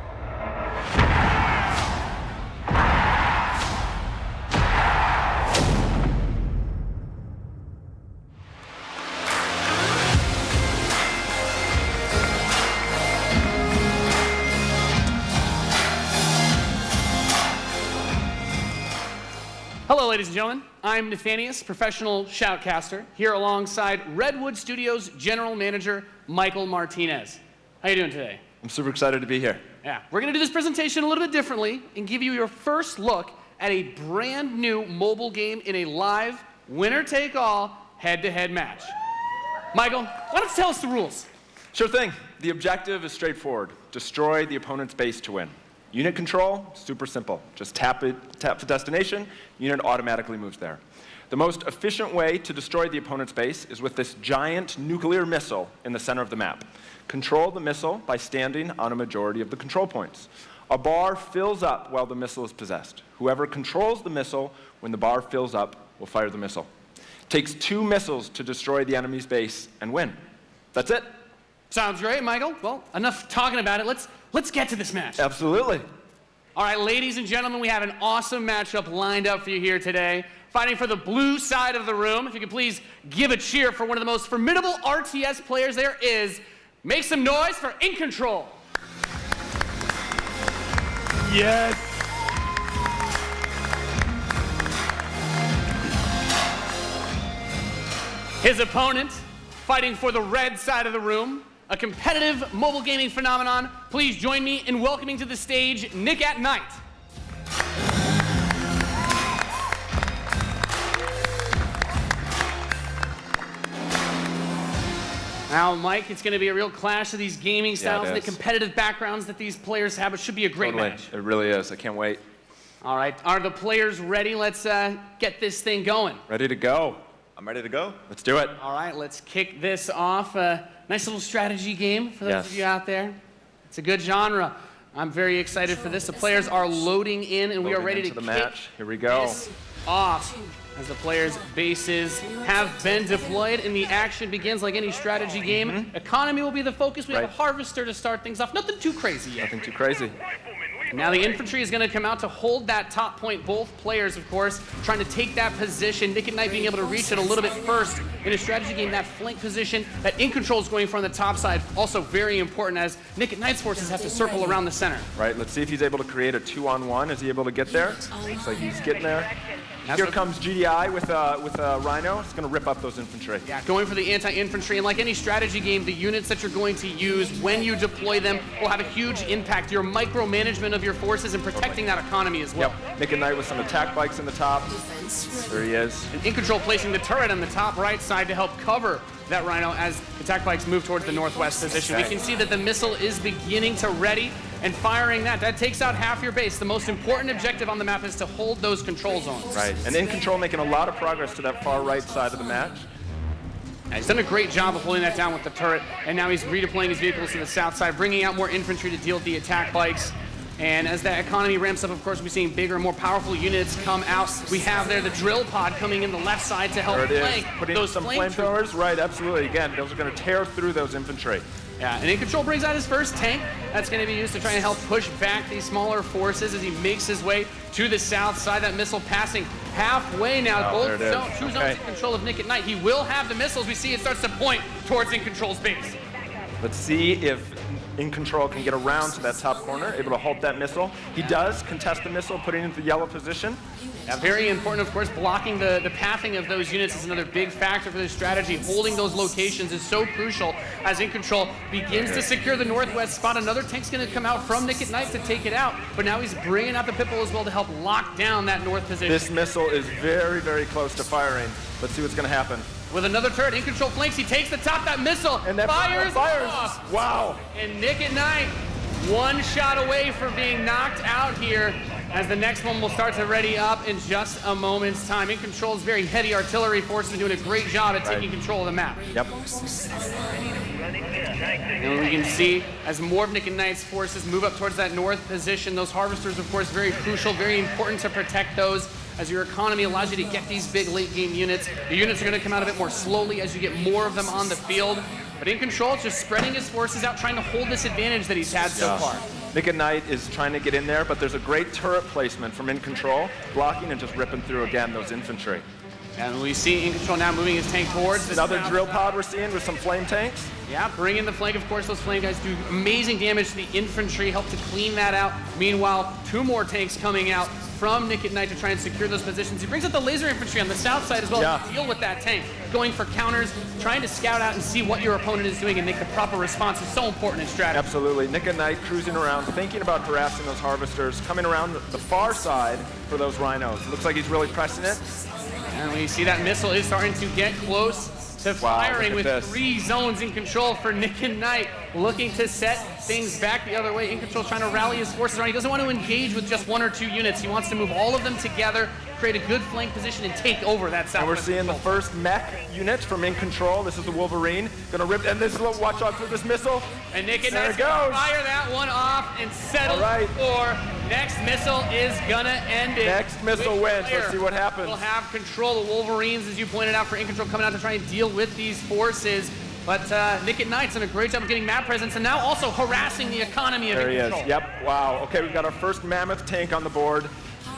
B: Hello, ladies and gentlemen. I'm Nathanius, professional shoutcaster, here alongside Redwood Studios General Manager Michael Martinez. How you doing today?
O: I'm super excited to be here.
B: Yeah, we're going to do this presentation a little bit differently and give you your first look at a brand new mobile game in a live, winner-take-all, head-to-head match. Michael, why don't you tell us the rules?
O: Sure thing. The objective is straightforward. Destroy the opponent's base to win. Unit control, super simple. Just tap the destination, unit automatically moves there. The most efficient way to destroy the opponent's base is with this giant nuclear missile in the center of the map. Control the missile by standing on a majority of the control points. A bar fills up while the missile is possessed. Whoever controls the missile when the bar fills up will fire the missile. Takes 2 missiles to destroy the enemy's base and win. That's it.
B: Sounds great, Michael. Well, enough talking about it. Let's get to this match.
O: Absolutely.
B: All right, ladies and gentlemen, we have an awesome matchup lined up for you here today. Fighting for the blue side of the room, if you could please give a cheer for one of the most formidable RTS players there is. Make some noise for In Control.
O: Yes.
B: His opponent, fighting for the red side of the room, a competitive mobile gaming phenomenon. Please join me in welcoming to the stage Nick at Night. Now, Mike, it's going to be a real clash of these gaming styles and the competitive backgrounds that these players have. It should be a great match.
O: It really is. I can't wait.
B: All right. Are the players ready? Let's get this thing going.
O: Ready to go.
C: I'm ready to go.
O: Let's do it.
B: All right. Let's kick this off. Nice little strategy game for those of you out there. It's a good genre. I'm very excited for this. The players are loading in, and we are ready to
O: the
B: kick
O: match. Here we go.
B: This off. As the players' bases have been deployed and the action begins like any strategy game. Economy will be the focus. We have a harvester to start things off. Nothing too crazy yet.
O: Nothing too crazy.
B: Now the infantry is going to come out to hold that top point. Both players, of course, trying to take that position. Nick at Night being able to reach it a little bit first. In a strategy game, that flank position that In Control is going for on the top side, also very important as Nick at Night's forces have to circle around the center.
O: Right, let's see if he's able to create a 2-on-1. Is he able to get there? Looks like he's getting there. Here comes GDI with a Rhino. It's going to rip up those infantry.
B: Yeah, going for the anti-infantry. And like any strategy game, the units that you're going to use when you deploy them will have a huge impact. Your micromanagement of your forces and protecting that economy as well.
O: Yep. Nick at Night with some attack bikes in the top. There he is.
B: And In Control placing the turret on the top right side to help cover that Rhino as attack bikes move towards the northwest position. We can see that the missile is beginning to ready and firing that. That takes out half your base. The most important objective on the map is to hold those control zones.
O: Right, and In Control making a lot of progress to that far right side of the match.
B: Yeah, he's done a great job of holding that down with the turret, and now he's redeploying his vehicles to the south side, bringing out more infantry to deal with the attack bikes. And as that economy ramps up, of course, we're seeing bigger and more powerful units come out. We have there the drill pod coming in the left side to help flank
O: Putting
B: those
O: some flamethrowers. Right, absolutely. Again, those are going to tear through those infantry.
B: Yeah, and In Control brings out his first tank. That's going to be used to try and help push back these smaller forces as he makes his way to the south side. That missile passing halfway now. Both two zones in control of Nick at Night. He will have the missiles. We see it starts to point towards In Control's base.
O: Let's see if In Control can get around to that top corner, able to halt that missile. He does contest the missile, putting it into the yellow position.
B: Yeah, very important, of course. Blocking the pathing of those units is another big factor for this strategy. Holding those locations is so crucial as In Control begins to secure the northwest spot. Another tank's going to come out from Nick at Night to take it out, but now he's bringing out the Pipple as well to help lock down that north position.
O: This missile is very, very close to firing. Let's see what's going to happen.
B: with another turret. In control flanks, he takes the top, that missile,
O: And that
B: fires off.
O: Wow.
B: And Nick at Night, one shot away from being knocked out here, as the next one will start to ready up in just a moment's time. In control's very heavy artillery forces doing a great job at taking control of the map.
O: Yep.
B: And we can see as more of Nick and Knight's forces move up towards that north position, those harvesters, of course, very crucial, very important to protect those, as your economy allows you to get these big late game units. The units are going to come out a bit more slowly as you get more of them on the field. But In Control just spreading his forces out, trying to hold this advantage that he's had so far.
O: Nick and Knight is trying to get in there, but there's a great turret placement from In Control, blocking and just ripping through again those infantry.
B: And we see In Control now moving his tank towards this.
O: Another drill pod we're seeing with some flame tanks.
B: Yeah, bring in the flank. Of course, those flame guys do amazing damage to the infantry, help to clean that out. Meanwhile, 2 more tanks coming out from Nick at Night to try and secure those positions. He brings up the laser infantry on the south side as well to deal with that tank. Going for counters, trying to scout out and see what your opponent is doing and make the proper response is so important in strategy.
O: Absolutely. Nick at Night cruising around, thinking about harassing those harvesters, coming around the far side for those rhinos. Looks like he's really pressing it.
B: And we see that missile is starting to get close to firing with 3 zones In Control for Nick and Knight, looking to set things back the other way. In Control trying to rally his forces around. He doesn't want to engage with just 1 or 2 units. He wants to move all of them together, create a good flank position, and take over that south.
O: And we're seeing the first mech unit from In Control. This is the Wolverine. Gonna rip, and this is, watch out for this missile.
B: And Nick and Knight's gonna fire that one off and settle for next missile is gonna end it.
O: Next missile wins. Let's see what happens.
B: We'll have control. The Wolverines, as you pointed out, for In Control coming out to try and deal with these forces. But Nick at Night's done a great job of getting map presence and now also harassing the economy of In Control.
O: There he is. Yep. Wow. Okay, we've got our first mammoth tank on the board.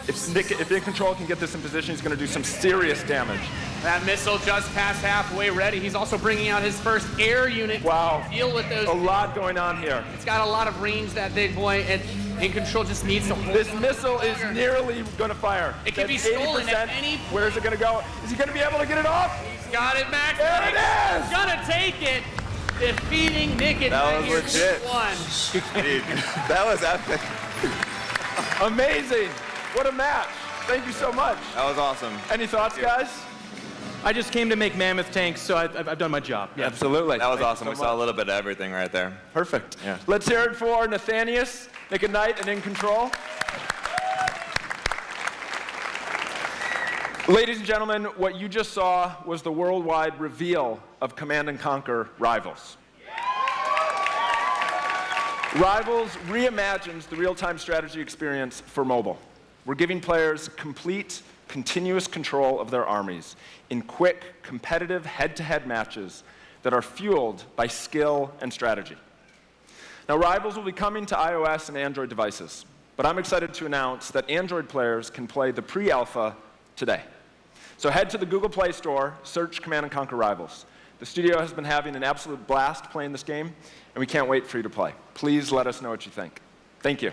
O: If In Control can get this in position, he's going to do some serious damage.
B: That missile just past halfway ready. He's also bringing out his first air unit to deal with those.
O: A lot going on here.
B: It's got a lot of range, that big boy, and In Control just needs to hold.
O: This missile is nearly going to fire.
B: It can be stolen at any point.
O: Where is it going to go? Is he going to be able to get it off?
B: He's got it, Max.
O: There it is!
B: He's gonna take it. Defeating Nick at Night here
O: legit.
B: 1.
O: Dude, that was epic. Amazing. What a match. Thank you so much.
C: That was awesome.
O: Any thoughts, guys?
N: I just came to make mammoth tanks, so I've done my job.
O: Yeah. Absolutely.
C: That was awesome. We saw a little bit of everything right there.
O: Perfect.
C: Yeah.
O: Let's hear it for Nathanius, Nick at Night, and In Control. Ladies and gentlemen, what you just saw was the worldwide reveal of Command & Conquer Rivals. Rivals reimagines the real-time strategy experience for mobile. We're giving players complete, continuous control of their armies in quick, competitive, head-to-head matches that are fueled by skill and strategy. Now, Rivals will be coming to iOS and Android devices, but I'm excited to announce that Android players can play the pre-alpha today. So head to the Google Play Store, search Command & Conquer Rivals. The studio has been having an absolute blast playing this game, and we can't wait for you to play. Please let us know what you think. Thank you.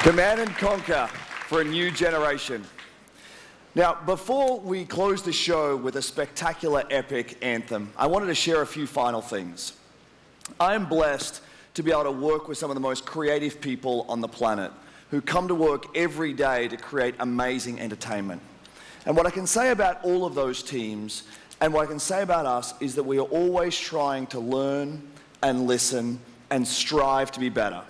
O: Command & Conquer for a new generation. Now, before we close the show with a spectacular epic anthem, I wanted to share a few final things. I'm blessed to be able to work with some of the most creative people on the planet who come to work every day to create amazing entertainment. And what I can say about all of those teams, and what I can say about us, is that we are always trying to learn and listen and strive to be better.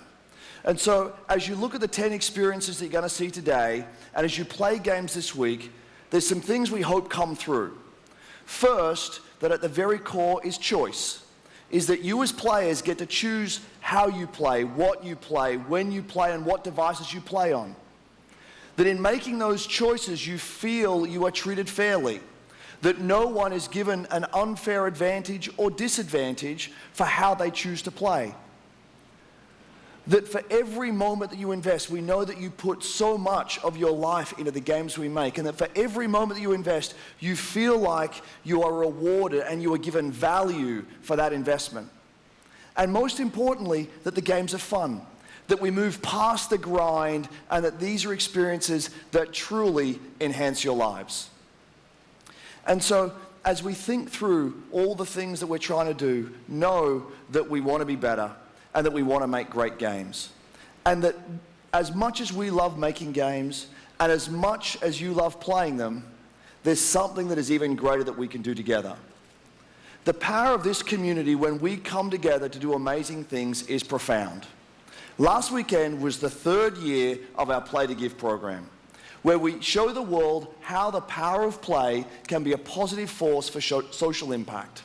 I: And so as you look at the 10 experiences that you're going to see today, and as you play games this week, there's some things we hope come through. First, that at the very core is choice, is that you as players get to choose how you play, what you play, when you play, and what devices you play on. That in making those choices, you feel you are treated fairly, that no one is given an unfair advantage or disadvantage for how they choose to play. That for every moment that you invest, we know that you put so much of your life into the games we make, and that for every moment that you invest, you feel like you are rewarded and you are given value for that investment. And most importantly, that the games are fun, that we move past the grind, and that these are experiences that truly enhance your lives. And so, as we think through all the things that we're trying to do, know that we want to be better, and that we want to make great games. And that as much as we love making games, and as much as you love playing them, there's something that is even greater that we can do together. The power of this community when we come together to do amazing things is profound. Last weekend was the 3rd year of our Play to Give program, where we show the world how the power of play can be a positive force for social impact.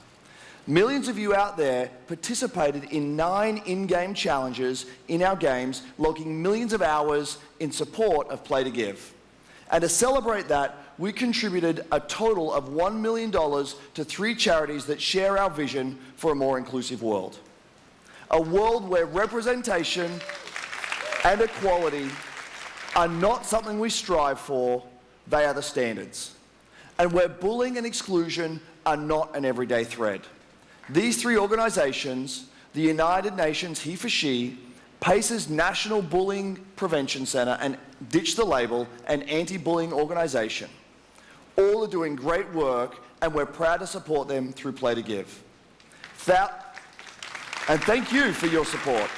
I: Millions of you out there participated in 9 in-game challenges in our games, logging millions of hours in support of Play to Give. And to celebrate that, we contributed a total of $1 million to 3 charities that share our vision for a more inclusive world. A world where representation and equality are not something we strive for, they are the standards. And where bullying and exclusion are not an everyday thread. These 3 organizations, the United Nations He for She, PACE's National Bullying Prevention Center, and Ditch the Label, an anti-bullying organization, all are doing great work, and we're proud to support them through Play to Give. And thank you for your support.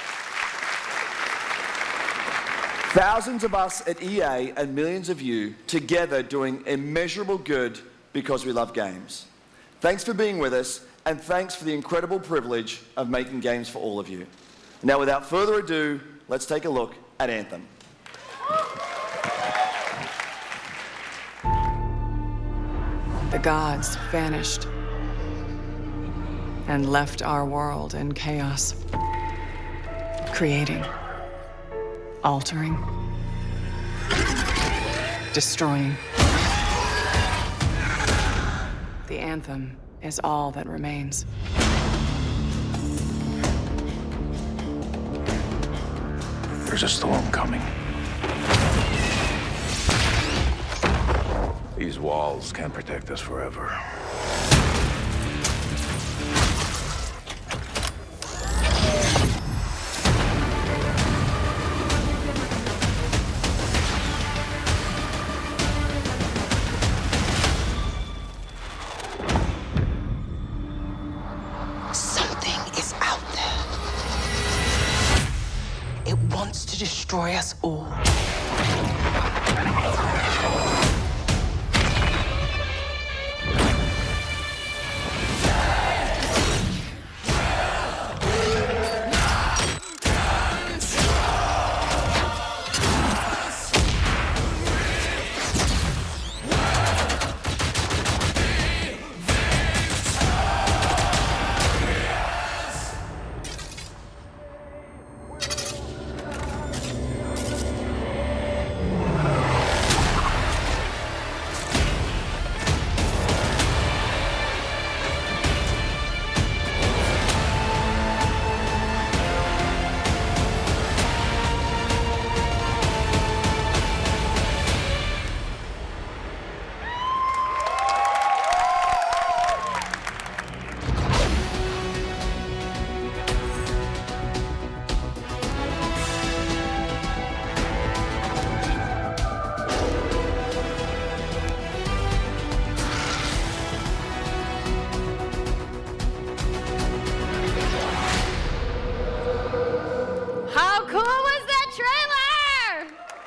I: Thousands of us at EA and millions of you together doing immeasurable good because we love games. Thanks for being with us, and thanks for the incredible privilege of making games for all of you. Now, without further ado, let's take a look at Anthem.
D: The gods vanished and left our world in chaos, creating, altering, destroying. The Anthem is all that remains.
E: There's a storm coming. These walls can't protect us forever.
D: To destroy us all.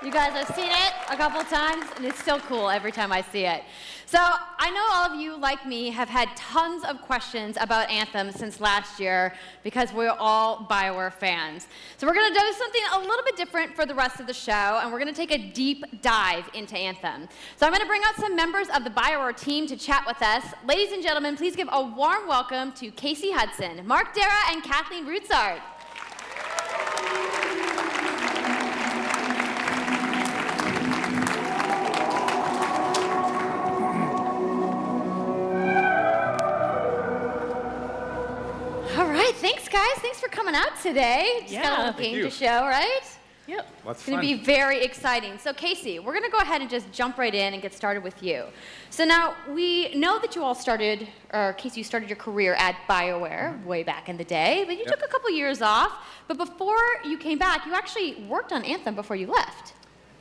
A: You guys, I've seen it a couple times, and it's still cool every time I see it. So I know all of you, like me, have had tons of questions about Anthem since last year because we're all BioWare fans. So we're going to do something a little bit different for the rest of the show, and we're going to take a deep dive into Anthem. So I'm going to bring out some members of the BioWare team to chat with us. Ladies and gentlemen, please give a warm welcome to Casey Hudson, Mark Dara, and Kathleen Rutzart. All right, thanks guys. Thanks for coming out today. Just got a little game to show, right?
F: Yep.
A: It's going to be very exciting. So Casey, we're going to go ahead and just jump right in and get started with you. So now, we know that you all started, or Casey, you started your career at BioWare way back in the day, but you took a couple years off. But before you came back, you actually worked on Anthem before you left.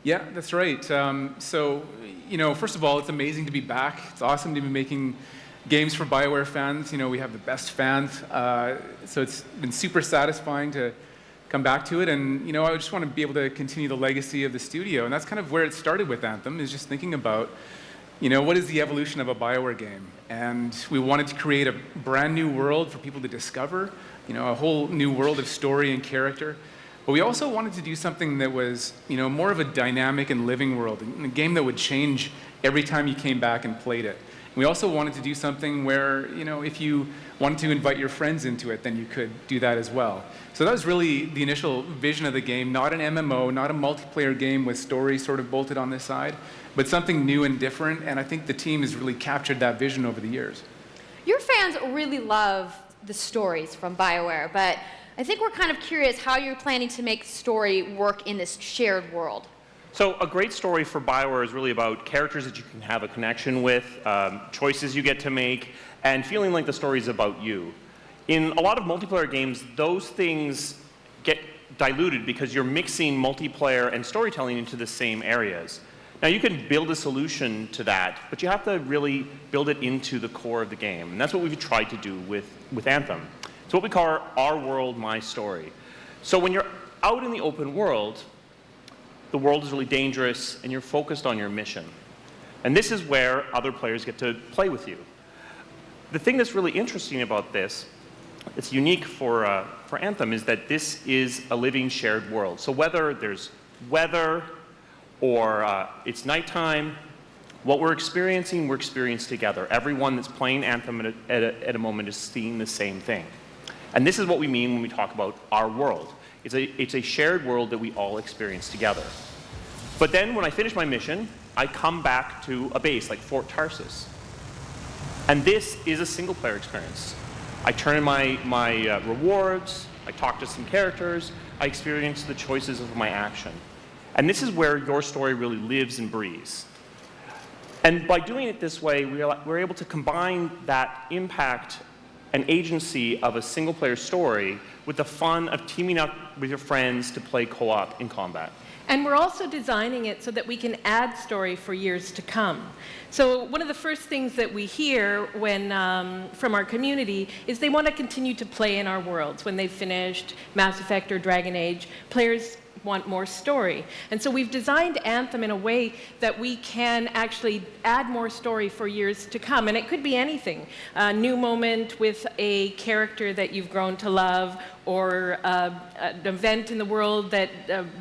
N: Yeah, that's right. So, you know, first of all, it's amazing to be back. It's awesome to be making games for BioWare fans. You know, we have the best fans. So it's been super satisfying to come back to it. And, you know, I just want to be able to continue the legacy of the studio. And that's kind of where it started with Anthem, is just thinking about, you know, what is the evolution of a BioWare game? And we wanted to create a brand new world for people to discover, you know, a whole new world of story and character. But we also wanted to do something that was, you know, more of a dynamic and living world, a game that would change every time you came back and played it. We also wanted to do something where, you know, if you wanted to invite your friends into it, then you could do that as well. So that was really the initial vision of the game, not an MMO, not a multiplayer game with stories sort of bolted on this side, but something new and different, and I think the team has really captured that vision over the years.
A: Your fans really love the stories from BioWare, but I think we're kind of curious how you're planning to make story work in this shared world.
F: So a great story for BioWare is really about characters that you can have a connection with, choices you get to make, and feeling like the story is about you. In a lot of multiplayer games, those things get diluted because you're mixing multiplayer and storytelling into the same areas. Now you can build a solution to that, but you have to really build it into the core of the game. And that's what we've tried to do with Anthem. It's what we call our world, my story. So when you're out in the open world, the world is really dangerous and you're focused on your mission. And this is where other players get to play with you. The thing that's really interesting about this, it's unique for Anthem, is that this is a living shared world. So whether there's weather or it's nighttime, what we're experiencing together. Everyone that's playing Anthem at a moment is seeing the same thing. And this is what we mean when we talk about our world. It's a shared world that we all experience together. But then when I finish my mission, I come back to a base like Fort Tarsus. And this is a single player experience. I turn in my rewards, I talk to some characters, I experience the choices of my action. And this is where your story really lives and breathes. And by doing it this way, we're able to combine that impact and agency of a single player story with the fun of teaming up with your friends to play co-op in combat.
J: And we're also designing it so that we can add story for years to come. So one of the first things that we hear when, from our community is they want to continue to play in our worlds. When they've finished Mass Effect or Dragon Age, players want more story. And so we've designed Anthem in a way that we can actually add more story for years to come. And it could be anything. A new moment with a character that you've grown to love, or an event in the world that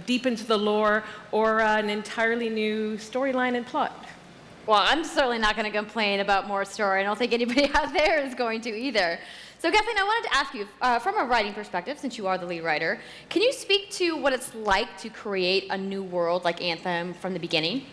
J: deepens the lore, or an entirely new storyline and plot.
A: Well, I'm certainly not going to complain about more story. I don't think anybody out there is going to either. So Kathleen, I wanted to ask you, from a writing perspective, since you are the lead writer, can you speak to what it's like to create a new world like Anthem from the beginning?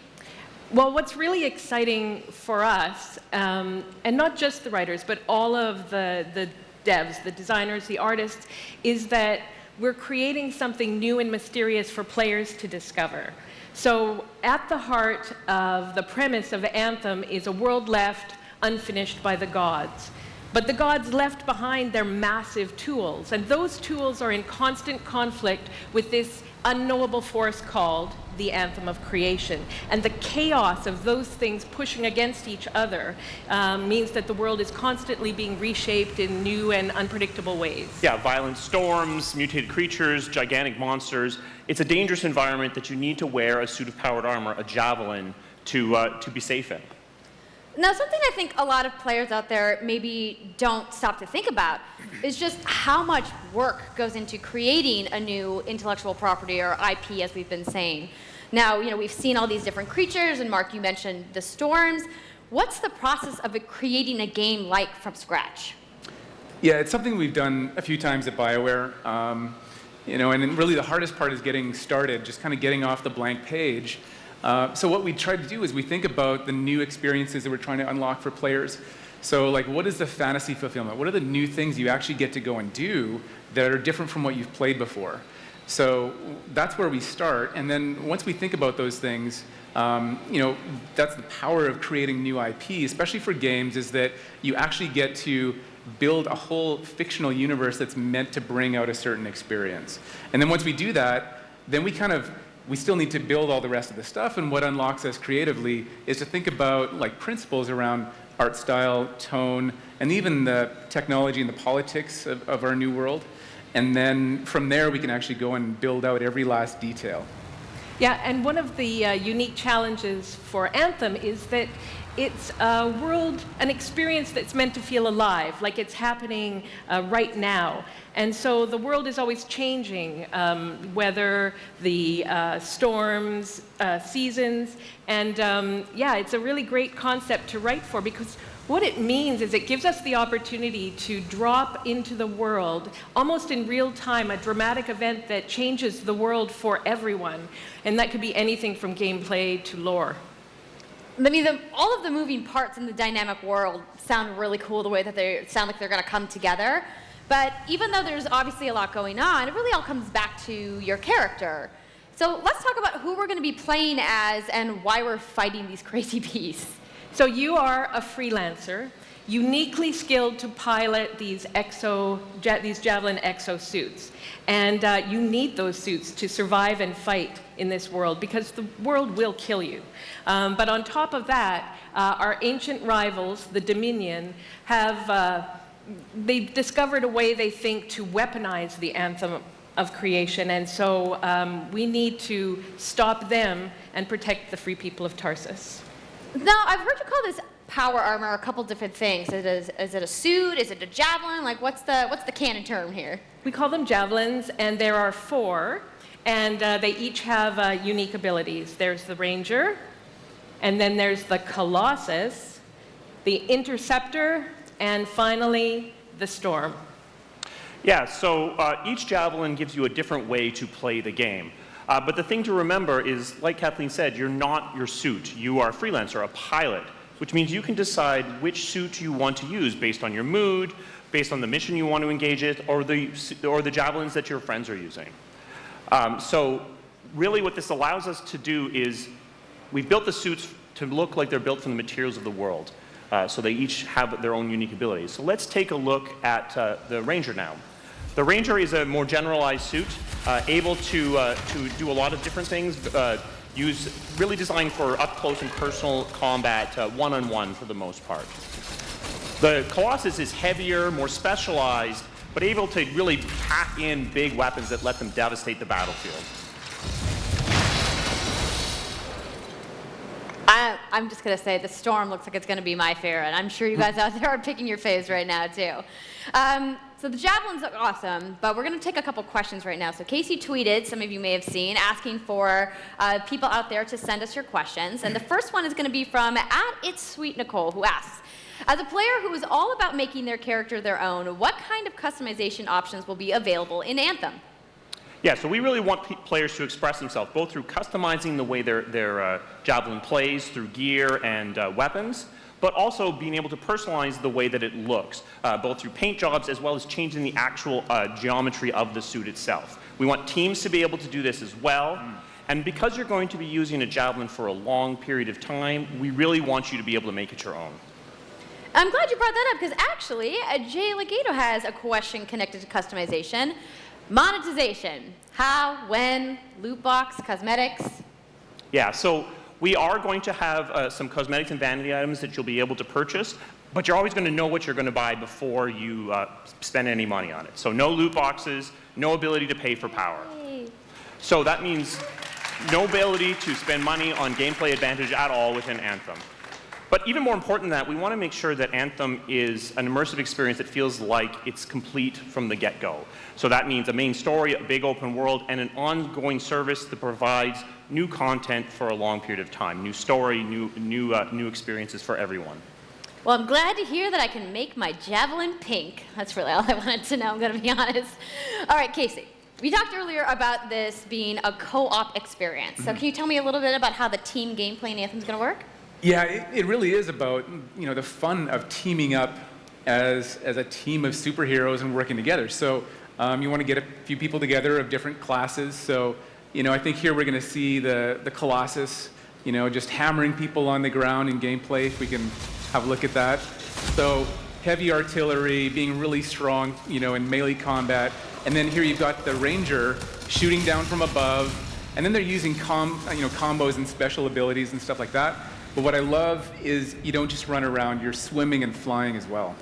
J: Well, what's really exciting for us, and not just the writers, but all of the devs, the designers, the artists, is that we're creating something new and mysterious for players to discover. So at the heart of the premise of Anthem is a world left unfinished by the gods. But the gods left behind their massive tools, and those tools are in constant conflict with this unknowable force called the anthem of creation. And the chaos of those things pushing against each other means that the world is constantly being reshaped in new and unpredictable ways.
F: Yeah, violent storms, mutated creatures, gigantic monsters. It's a dangerous environment that you need to wear a suit of powered armor, a javelin, to be safe in.
A: Now, something I think a lot of players out there maybe don't stop to think about is just how much work goes into creating a new intellectual property, or IP, as we've been saying. Now, we've seen all these different creatures, and Mark, you mentioned the storms. What's the process of creating a game like from scratch?
N: Yeah, it's something we've done a few times at BioWare. And then really the hardest part is getting started, just kind of getting off the blank page. So what we try to do is we think about the new experiences that we're trying to unlock for players. So what is the fantasy fulfillment? What are the new things you actually get to go and do that are different from what you've played before? So that's where we start. And then once we think about those things, that's the power of creating new IP, especially for games, is that you actually get to build a whole fictional universe that's meant to bring out a certain experience. And then once we do that, then we still need to build all the rest of the stuff, and what unlocks us creatively is to think about principles around art style, tone, and even the technology and the politics of our new world. And then from there, we can actually go and build out every last detail.
J: Yeah, and one of the unique challenges for Anthem is that it's a world, an experience that's meant to feel alive, like it's happening right now. And so the world is always changing, whether the storms, seasons, and it's a really great concept to write for, because what it means is it gives us the opportunity to drop into the world, almost in real time, a dramatic event that changes the world for everyone. And that could be anything from gameplay to lore.
A: I mean, all of the moving parts in the dynamic world sound really cool, the way that they sound like they're going to come together. But even though there's obviously a lot going on, it really all comes back to your character. So let's talk about who we're going to be playing as and why we're fighting these crazy beasts.
J: So you are a freelancer, uniquely skilled to pilot these Javelin exosuits. And you need those suits to survive and fight in this world, because the world will kill you. But on top of that, our ancient rivals, the Dominion, they've discovered a way, they think, to weaponize the Anthem of creation. And so we need to stop them and protect the free people of Tarsus.
A: Now, I've heard you call this power armor a couple different things. Is it a suit? Is it a javelin? What's the canon term here?
J: We call them javelins, and there are 4, and they each have unique abilities. There's the Ranger, and then there's the Colossus, the Interceptor, and finally, the Storm.
F: Yeah, so each javelin gives you a different way to play the game. But the thing to remember is, like Kathleen said, you're not your suit. You are a freelancer, a pilot, which means you can decide which suit you want to use based on your mood, based on the mission you want to engage in, or the javelins that your friends are using. So really what this allows us to do is we've built the suits to look like they're built from the materials of the world. So they each have their own unique abilities. So let's take a look at the Ranger now. The Ranger is a more generalized suit, able to do a lot of different things, really designed for up-close and personal combat, one-on-one for the most part. The Colossus is heavier, more specialized, but able to really pack in big weapons that let them devastate the battlefield.
A: I'm just going to say the Storm looks like it's going to be my favorite. I'm sure you guys out there are picking your faves right now, too. So the javelins look awesome, but we're going to take a couple questions right now. So Casey tweeted, some of you may have seen, asking for people out there to send us your questions. And the first one is going to be from @It'sSweetNicole, who asks, as a player who is all about making their character their own, what kind of customization options will be available in Anthem?
F: Yeah, so we really want players to express themselves, both through customizing the way their javelin plays, through gear and weapons, but also being able to personalize the way that it looks, both through paint jobs as well as changing the actual geometry of the suit itself. We want teams to be able to do this as well. And because you're going to be using a javelin for a long period of time, we really want you to be able to make it your own.
A: I'm glad you brought that up, because actually, Jay Legato has a question connected to customization. Monetization. How, when, loot box, cosmetics.
F: Yeah, so we are going to have some cosmetics and vanity items that you'll be able to purchase, but you're always going to know what you're going to buy before you spend any money on it. So no loot boxes, no ability to pay for power. So that means no ability to spend money on gameplay advantage at all within Anthem. But even more important than that, we want to make sure that Anthem is an immersive experience that feels like it's complete from the get-go. So that means a main story, a big open world, and an ongoing service that provides new content for a long period of time. New story, new experiences for everyone.
A: Well, I'm glad to hear that I can make my javelin pink. That's really all I wanted to know, I'm going to be honest. All right, Casey, we talked earlier about this being a co-op experience. So can you tell me a little bit about how the team gameplay in Anthem is going to work?
N: Yeah, it really is about, the fun of teaming up as a team of superheroes and working together. So you want to get a few people together of different classes. So, I think here we're going to see the Colossus, just hammering people on the ground in gameplay, if we can have a look at that. So heavy artillery, being really strong, in melee combat. And then here you've got the Ranger shooting down from above. And then they're using combos and special abilities and stuff like that. But what I love is you don't just run around, you're swimming and flying as well.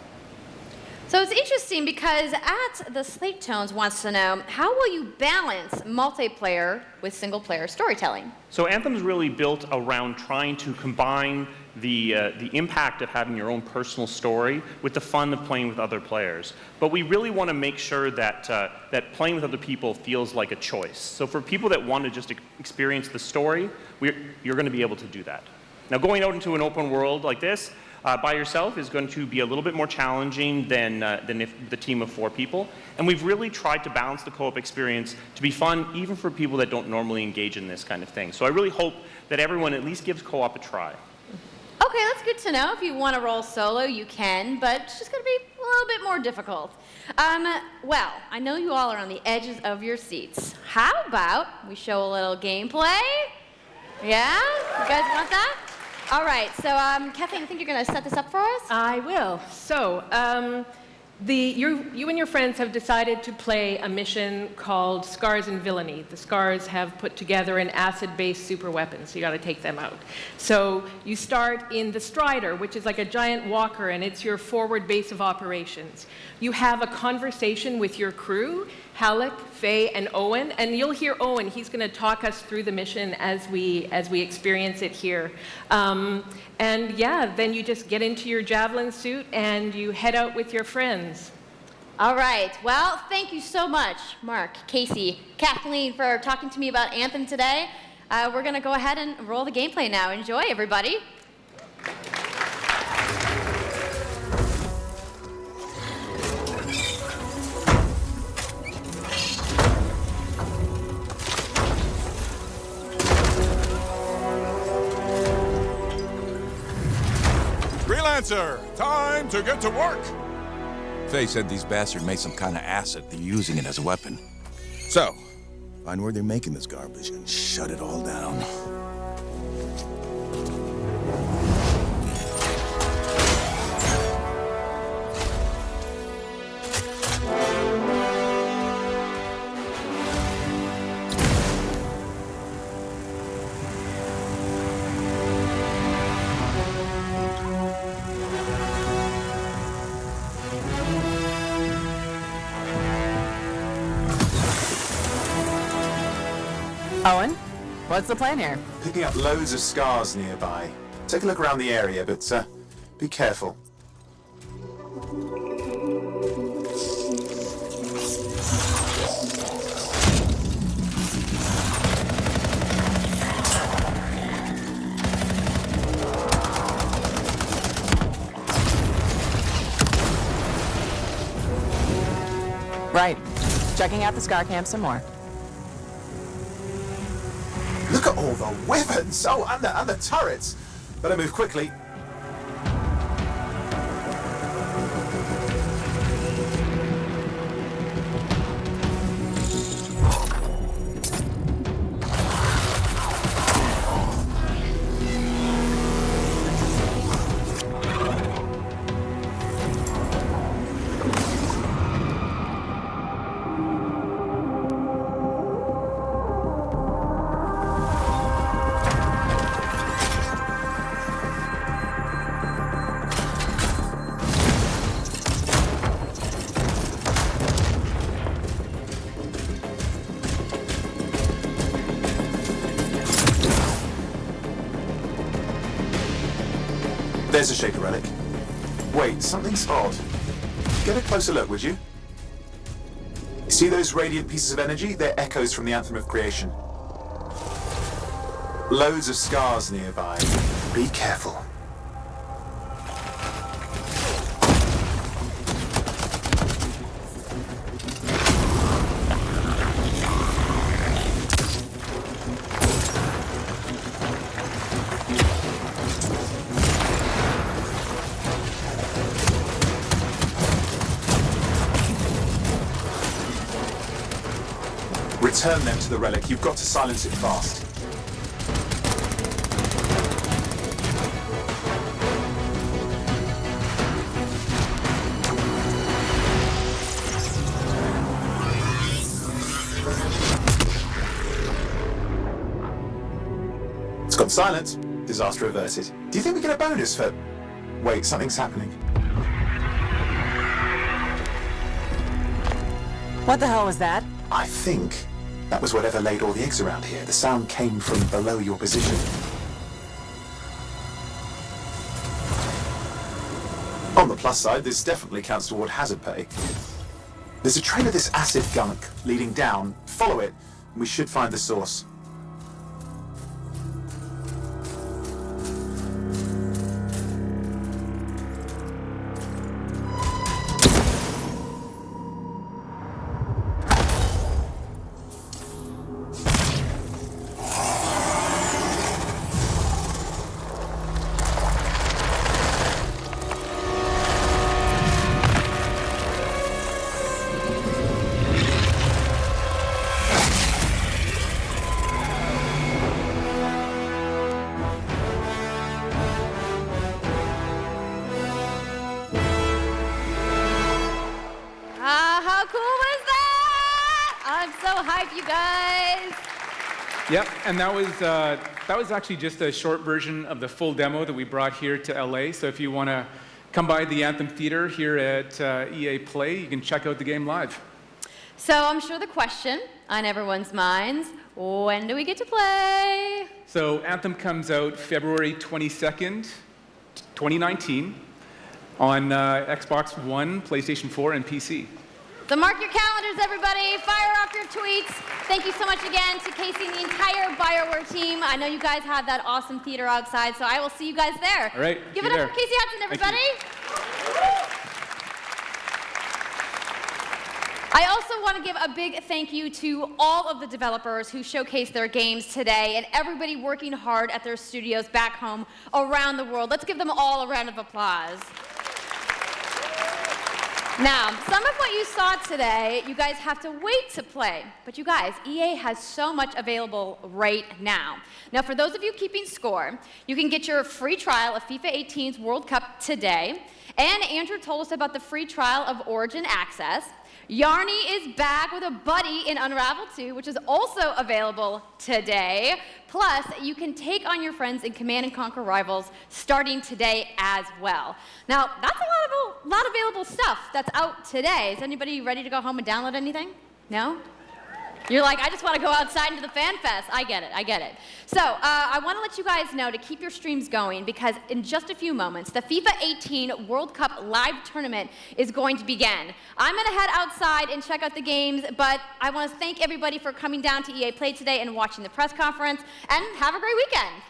A: So it's interesting because at the Slate Tones wants to know, how will you balance multiplayer with single-player storytelling?
F: So Anthem's really built around trying to combine the impact of having your own personal story with the fun of playing with other players. But we really want to make sure that that playing with other people feels like a choice. So for people that want to just experience the story, you're going to be able to do that. Now, going out into an open world like this by yourself is going to be a little bit more challenging than if the team of 4 people. And we've really tried to balance the co-op experience to be fun, even for people that don't normally engage in this kind of thing. So I really hope that everyone at least gives co-op a try.
A: Okay, that's good to know. If you want to roll solo, you can, but it's just going to be a little bit more difficult. Well, I know you all are on the edges of your seats. How about we show a little gameplay? Yeah? You guys want that? All right, so Kathleen, I think you're going to set this up for us?
J: I will. So, you and your friends have decided to play a mission called Scars and Villainy. The Scars have put together an acid-based super weapon, so you got to take them out. So you start in the Strider, which is like a giant walker, and it's your forward base of operations. You have a conversation with your crew, Halleck, Faye, and Owen, and you'll hear Owen. He's going to talk us through the mission as we experience it here. And yeah, then you just get into your javelin suit and you head out with your friends.
A: All right. Well, thank you so much, Mark, Casey, Kathleen, for talking to me about Anthem today. We're going to go ahead and roll the gameplay now. Enjoy, everybody.
G: Freelancer, time to get to work! Faye said these bastards made some kind of acid. They're using it as a weapon. So, find where they're making this garbage and shut it all down.
D: Owen, what's the plan here?
K: Picking up loads of scars nearby. Take a look around the area, but be careful.
D: Right. Checking out the scar camp some more.
K: Look at all the weapons! Oh, and the turrets! Better move quickly. There's a Shaker relic. Wait, something's odd. Get a closer look, would you? See those radiant pieces of energy? They're echoes from the Anthem of Creation. Loads of scars nearby. Be careful. Return them to the relic. You've got to silence it fast. It's gone silent. Disaster averted. Do you think we get a bonus for... Wait, something's happening.
L: What the hell was that?
K: I think that was whatever laid all the eggs around here. The sound came from below your position. On the plus side, this definitely counts toward hazard pay. There's a trail of this acid gunk leading down. Follow it, and we should find the source.
A: You guys.
N: Yep, and that was actually just a short version of the full demo that we brought here to LA. So if you want to come by the Anthem Theater here at EA Play, you can check out the game live.
A: So I'm sure the question on everyone's minds, when do we get to play?
N: So Anthem comes out February 22nd, 2019 on Xbox One, PlayStation 4, and PC.
A: So mark your calendars, everybody. Fire off your tweets. Thank you so much again to Casey and the entire BioWare team. I know you guys have that awesome theater outside, so I will see you guys there.
N: All right.
A: Give it up for Casey Hudson, everybody. I also want to give a big thank you to all of the developers who showcased their games today and everybody working hard at their studios back home around the world. Let's give them all a round of applause. Now, some of what you saw today, you guys have to wait to play. But you guys, EA has so much available right now. Now, for those of you keeping score, you can get your free trial of FIFA 18's World Cup today. And Andrew told us about the free trial of Origin Access. Yarny is back with a buddy in Unravel 2, which is also available today. Plus, you can take on your friends in Command & Conquer Rivals starting today as well. Now, that's a lot of available stuff that's out today. Is anybody ready to go home and download anything? No? You're like, I just want to go outside into the fan fest. I get it. So I want to let you guys know to keep your streams going because in just a few moments, the FIFA 18 World Cup live tournament is going to begin. I'm going to head outside and check out the games, but I want to thank everybody for coming down to EA Play today and watching the press conference, and have a great weekend.